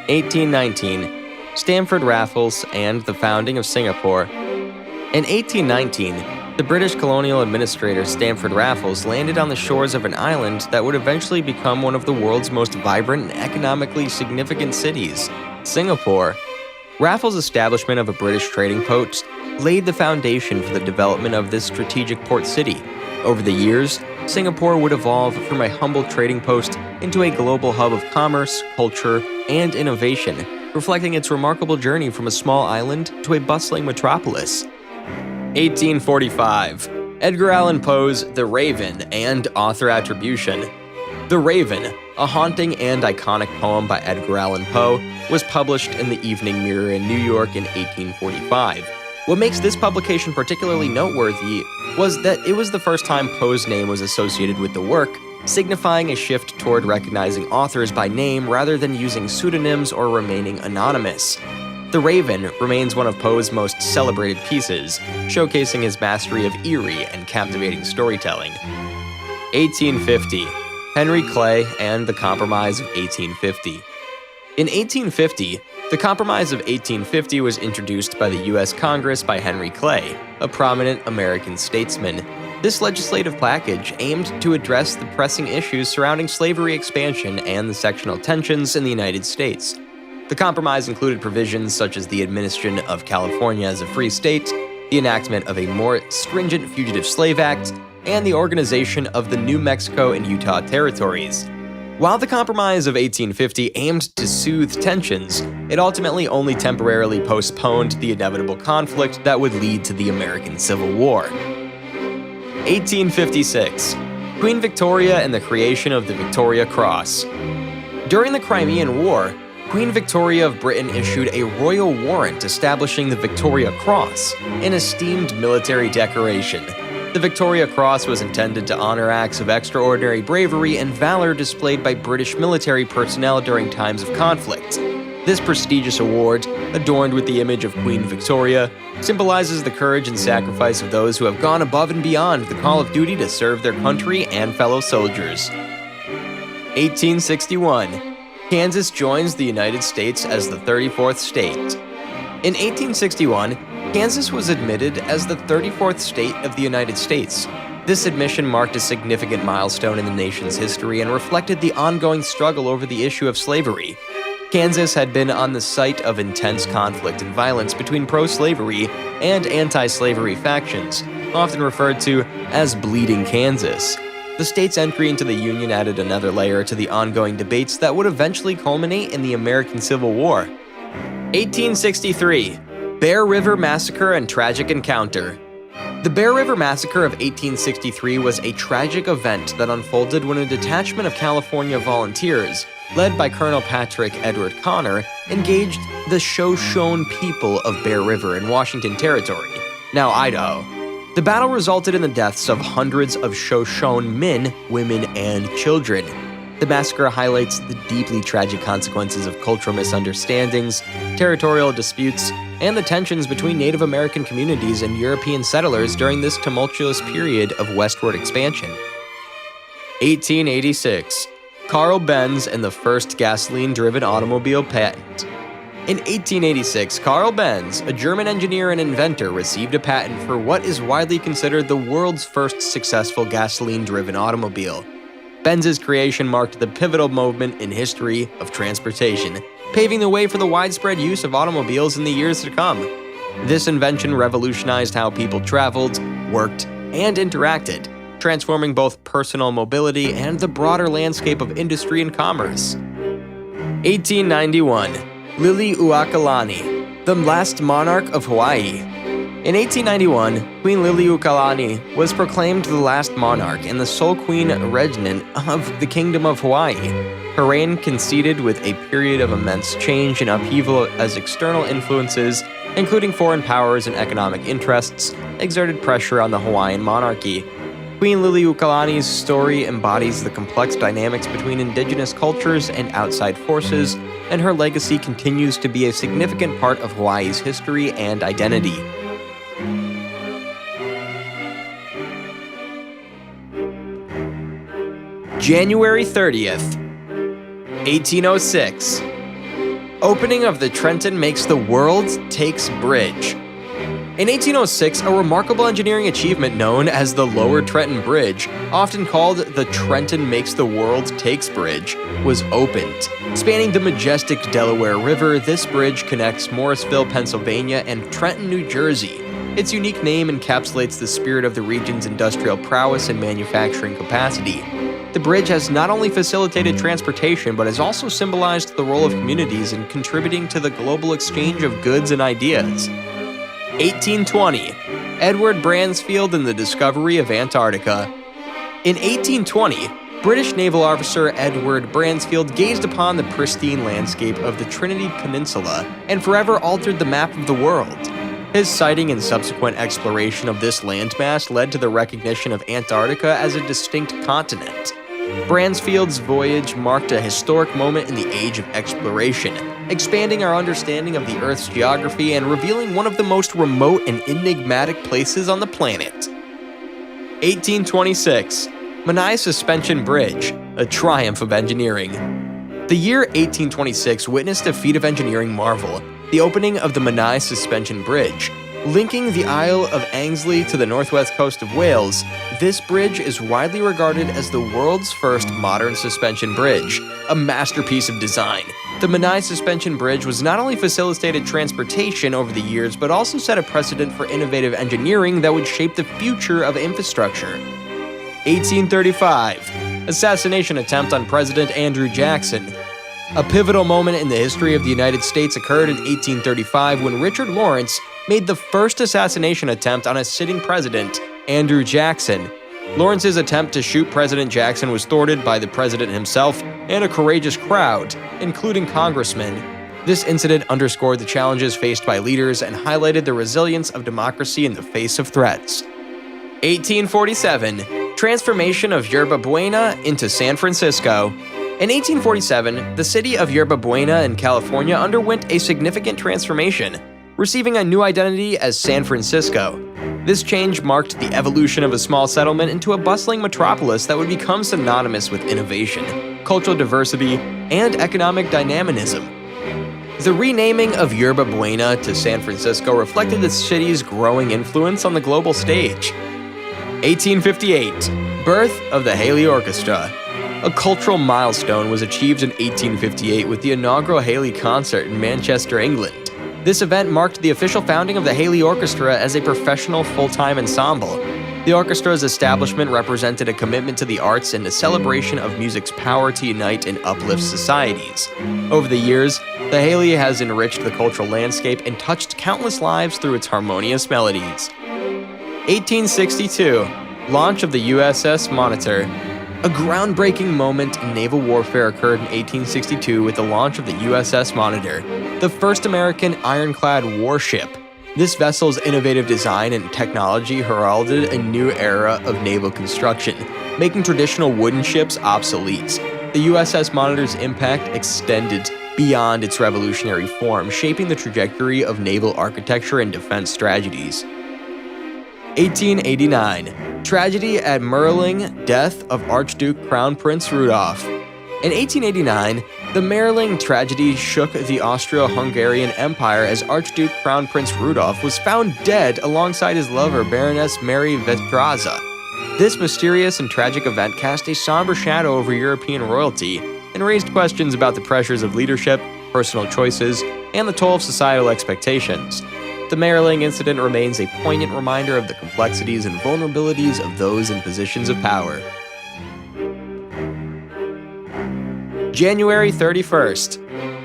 1819. Stamford Raffles and the founding of Singapore. In 1819, the British colonial administrator Stamford Raffles landed on the shores of an island that would eventually become one of the world's most vibrant and economically significant cities, Singapore. Raffles' establishment of a British trading post laid the foundation for the development of this strategic port city. Over the years, Singapore would evolve from a humble trading post into a global hub of commerce, culture, and innovation, reflecting its remarkable journey from a small island to a bustling metropolis. 1845. Edgar Allan Poe's The Raven and author attribution. The Raven, a haunting and iconic poem by Edgar Allan Poe, was published in the Evening Mirror in New York in 1845. What makes this publication particularly noteworthy was that it was the first time Poe's name was associated with the work, signifying a shift toward recognizing authors by name rather than using pseudonyms or remaining anonymous. The Raven remains one of Poe's most celebrated pieces, showcasing his mastery of eerie and captivating storytelling. 1850. Henry Clay and the Compromise of 1850. In 1850, the Compromise of 1850 was introduced by the U.S. Congress by Henry Clay, a prominent American statesman. This legislative package aimed to address the pressing issues surrounding slavery expansion and the sectional tensions in the United States. The compromise included provisions such as the administration of California as a free state, the enactment of a more stringent Fugitive Slave Act, and the organization of the New Mexico and Utah territories. While the Compromise of 1850 aimed to soothe tensions, it ultimately only temporarily postponed the inevitable conflict that would lead to the American Civil War. 1856. Queen Victoria and the creation of the Victoria Cross. During the Crimean War, Queen Victoria of Britain issued a royal warrant establishing the Victoria Cross, an esteemed military decoration. The Victoria Cross was intended to honor acts of extraordinary bravery and valor displayed by British military personnel during times of conflict. This prestigious award, adorned with the image of Queen Victoria, symbolizes the courage and sacrifice of those who have gone above and beyond the call of duty to serve their country and fellow soldiers. 1861. Kansas joins the United States as the 34th state. In 1861, Kansas was admitted as the 34th state of the United States. This admission marked a significant milestone in the nation's history and reflected the ongoing struggle over the issue of slavery. Kansas had been on the site of intense conflict and violence between pro-slavery and anti-slavery factions, often referred to as Bleeding Kansas. The state's entry into the Union added another layer to the ongoing debates that would eventually culminate in the American Civil War. 1863. Bear River Massacre and Tragic Encounter. The Bear River Massacre of 1863 was a tragic event that unfolded when a detachment of California volunteers led by Colonel Patrick Edward Connor, engaged the Shoshone people of Bear River in Washington Territory, now Idaho. The battle resulted in the deaths of hundreds of Shoshone men, women, and children. The massacre highlights the deeply tragic consequences of cultural misunderstandings, territorial disputes, and the tensions between Native American communities and European settlers during this tumultuous period of westward expansion. 1886. Carl Benz and the first gasoline-driven automobile patent. In 1886, Carl Benz, a German engineer and inventor, received a patent for what is widely considered the world's first successful gasoline-driven automobile. Benz's creation marked the pivotal moment in history of transportation, paving the way for the widespread use of automobiles in the years to come. This invention revolutionized how people traveled, worked, and interacted, transforming both personal mobility and the broader landscape of industry and commerce. 1891. Liliuokalani, the last monarch of Hawaii. In 1891, Queen Liliuokalani was proclaimed the last monarch and the sole queen regent of the Kingdom of Hawaii. Her reign coincided with a period of immense change and upheaval as external influences, including foreign powers and economic interests, exerted pressure on the Hawaiian monarchy. Queen Liliuokalani's story embodies the complex dynamics between indigenous cultures and outside forces, and her legacy continues to be a significant part of Hawaii's history and identity. January 30th, 1806. Opening of the Trenton Makes the World Takes Bridge. In 1806, a remarkable engineering achievement known as the Lower Trenton Bridge, often called the Trenton Makes the World Takes Bridge, was opened. Spanning the majestic Delaware River, this bridge connects Morrisville, Pennsylvania, and Trenton, New Jersey. Its unique name encapsulates the spirit of the region's industrial prowess and manufacturing capacity. The bridge has not only facilitated transportation, but has also symbolized the role of communities in contributing to the global exchange of goods and ideas. 1820. Edward Bransfield and the discovery of Antarctica. In 1820, British naval officer Edward Bransfield gazed upon the pristine landscape of the Trinity Peninsula and forever altered the map of the world. His sighting and subsequent exploration of this landmass led to the recognition of Antarctica as a distinct continent. Bransfield's voyage marked a historic moment in the age of exploration, expanding our understanding of the Earth's geography and revealing one of the most remote and enigmatic places on the planet. 1826. Menai Suspension Bridge, a triumph of engineering. The year 1826 witnessed a feat of engineering marvel, the opening of the Menai Suspension Bridge. Linking the Isle of Ainslie to the northwest coast of Wales, this bridge is widely regarded as the world's first modern suspension bridge, a masterpiece of design. The Menai Suspension Bridge was not only facilitated transportation over the years, but also set a precedent for innovative engineering that would shape the future of infrastructure. 1835. Assassination attempt on President Andrew Jackson. A pivotal moment in the history of the United States occurred in 1835 when Richard Lawrence made the first assassination attempt on a sitting president, Andrew Jackson. Lawrence's attempt to shoot President Jackson was thwarted by the president himself and a courageous crowd, including congressmen. This incident underscored the challenges faced by leaders and highlighted the resilience of democracy in the face of threats. 1847. Transformation of Yerba Buena into San Francisco. In 1847, the city of Yerba Buena in California underwent a significant transformation, receiving a new identity as San Francisco. This change marked the evolution of a small settlement into a bustling metropolis that would become synonymous with innovation, cultural diversity, and economic dynamism. The renaming of Yerba Buena to San Francisco reflected the city's growing influence on the global stage. 1858. Birth of the Haley Orchestra. A cultural milestone was achieved in 1858 with the inaugural Haley Concert in Manchester, England. This event marked the official founding of the Haley Orchestra as a professional full-time ensemble. The orchestra's establishment represented a commitment to the arts and a celebration of music's power to unite and uplift societies. Over the years, the Haley has enriched the cultural landscape and touched countless lives through its harmonious melodies. 1862. Launch of the USS Monitor. A groundbreaking moment in naval warfare occurred in 1862 with the launch of the USS Monitor, the first American ironclad warship. This vessel's innovative design and technology heralded a new era of naval construction, making traditional wooden ships obsolete. The USS Monitor's impact extended beyond its revolutionary form, shaping the trajectory of naval architecture and defense strategies. 1889. Tragedy at Merling, death of Archduke Crown Prince Rudolf. In 1889, the Merling tragedy shook the Austro-Hungarian Empire as Archduke Crown Prince Rudolf was found dead alongside his lover, Baroness Mary Vetraza. This mysterious and tragic event cast a somber shadow over European royalty and raised questions about the pressures of leadership, personal choices, and the toll of societal expectations. The Merling incident remains a poignant reminder of the complexities and vulnerabilities of those in positions of power. January 31st,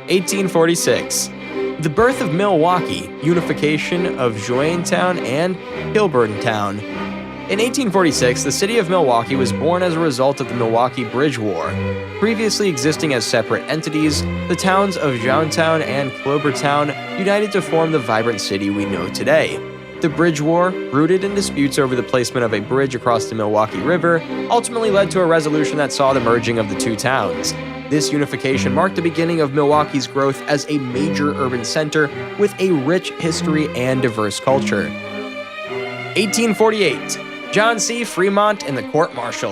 1846. The birth of Milwaukee, unification of Jointown and Kilburntown. In 1846, the city of Milwaukee was born as a result of the Milwaukee Bridge War. Previously existing as separate entities, the towns of Jointown and Kilburntown united to form the vibrant city we know today. The Bridge War, rooted in disputes over the placement of a bridge across the Milwaukee River, ultimately led to a resolution that saw the merging of the two towns. This unification marked the beginning of Milwaukee's growth as a major urban center with a rich history and diverse culture. 1848. John C. Fremont and the court-martial.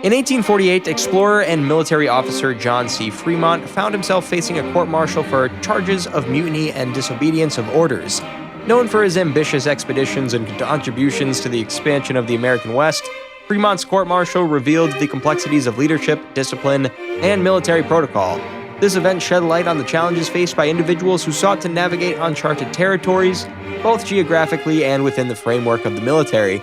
In 1848, explorer and military officer John C. Fremont found himself facing a court-martial for charges of mutiny and disobedience of orders. Known for his ambitious expeditions and contributions to the expansion of the American West, Fremont's court-martial revealed the complexities of leadership, discipline, and military protocol. This event shed light on the challenges faced by individuals who sought to navigate uncharted territories, both geographically and within the framework of the military.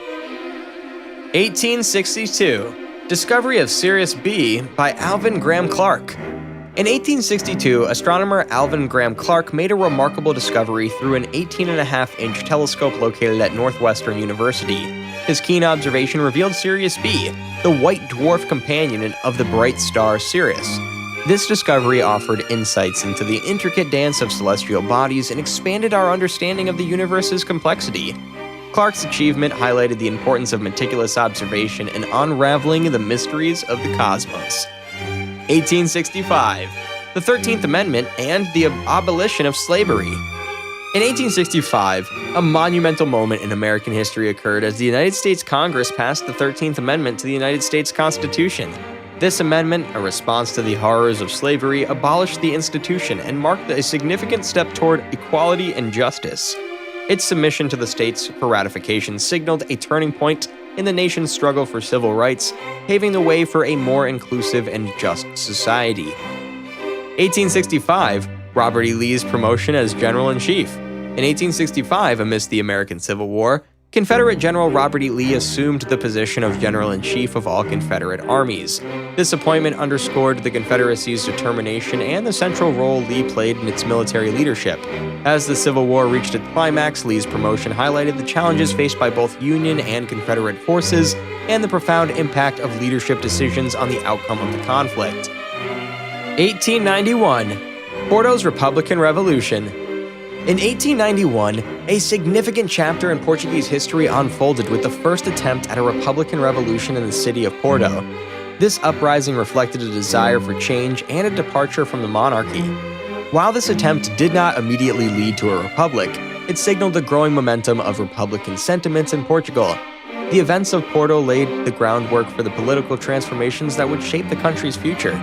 1862. Discovery of Sirius B by Alvin Graham Clark. In 1862, astronomer Alvin Graham Clark made a remarkable discovery through an 18.5-inch telescope located at Northwestern University. His keen observation revealed Sirius B, the white dwarf companion of the bright star Sirius. This discovery offered insights into the intricate dance of celestial bodies and expanded our understanding of the universe's complexity. Clark's achievement highlighted the importance of meticulous observation and unraveling the mysteries of the cosmos. 1865. The 13th Amendment and the abolition of slavery. In 1865, a monumental moment in American history occurred as the United States Congress passed the 13th Amendment to the United States Constitution. This amendment, a response to the horrors of slavery, abolished the institution and marked a significant step toward equality and justice. Its submission to the states for ratification signaled a turning point in the nation's struggle for civil rights, paving the way for a more inclusive and just society. 1865, Robert E. Lee's promotion as General-in-Chief. In 1865, amidst the American Civil War, Confederate General Robert E. Lee assumed the position of General-in-Chief of all Confederate armies. This appointment underscored the Confederacy's determination and the central role Lee played in its military leadership. As the Civil War reached its climax, Lee's promotion highlighted the challenges faced by both Union and Confederate forces and the profound impact of leadership decisions on the outcome of the conflict. 1891. Porto's Republican Revolution. In 1891, a significant chapter in Portuguese history unfolded with the first attempt at a Republican revolution in the city of Porto. This uprising reflected a desire for change and a departure from the monarchy. While this attempt did not immediately lead to a republic, it signaled the growing momentum of Republican sentiments in Portugal. The events of Porto laid the groundwork for the political transformations that would shape the country's future.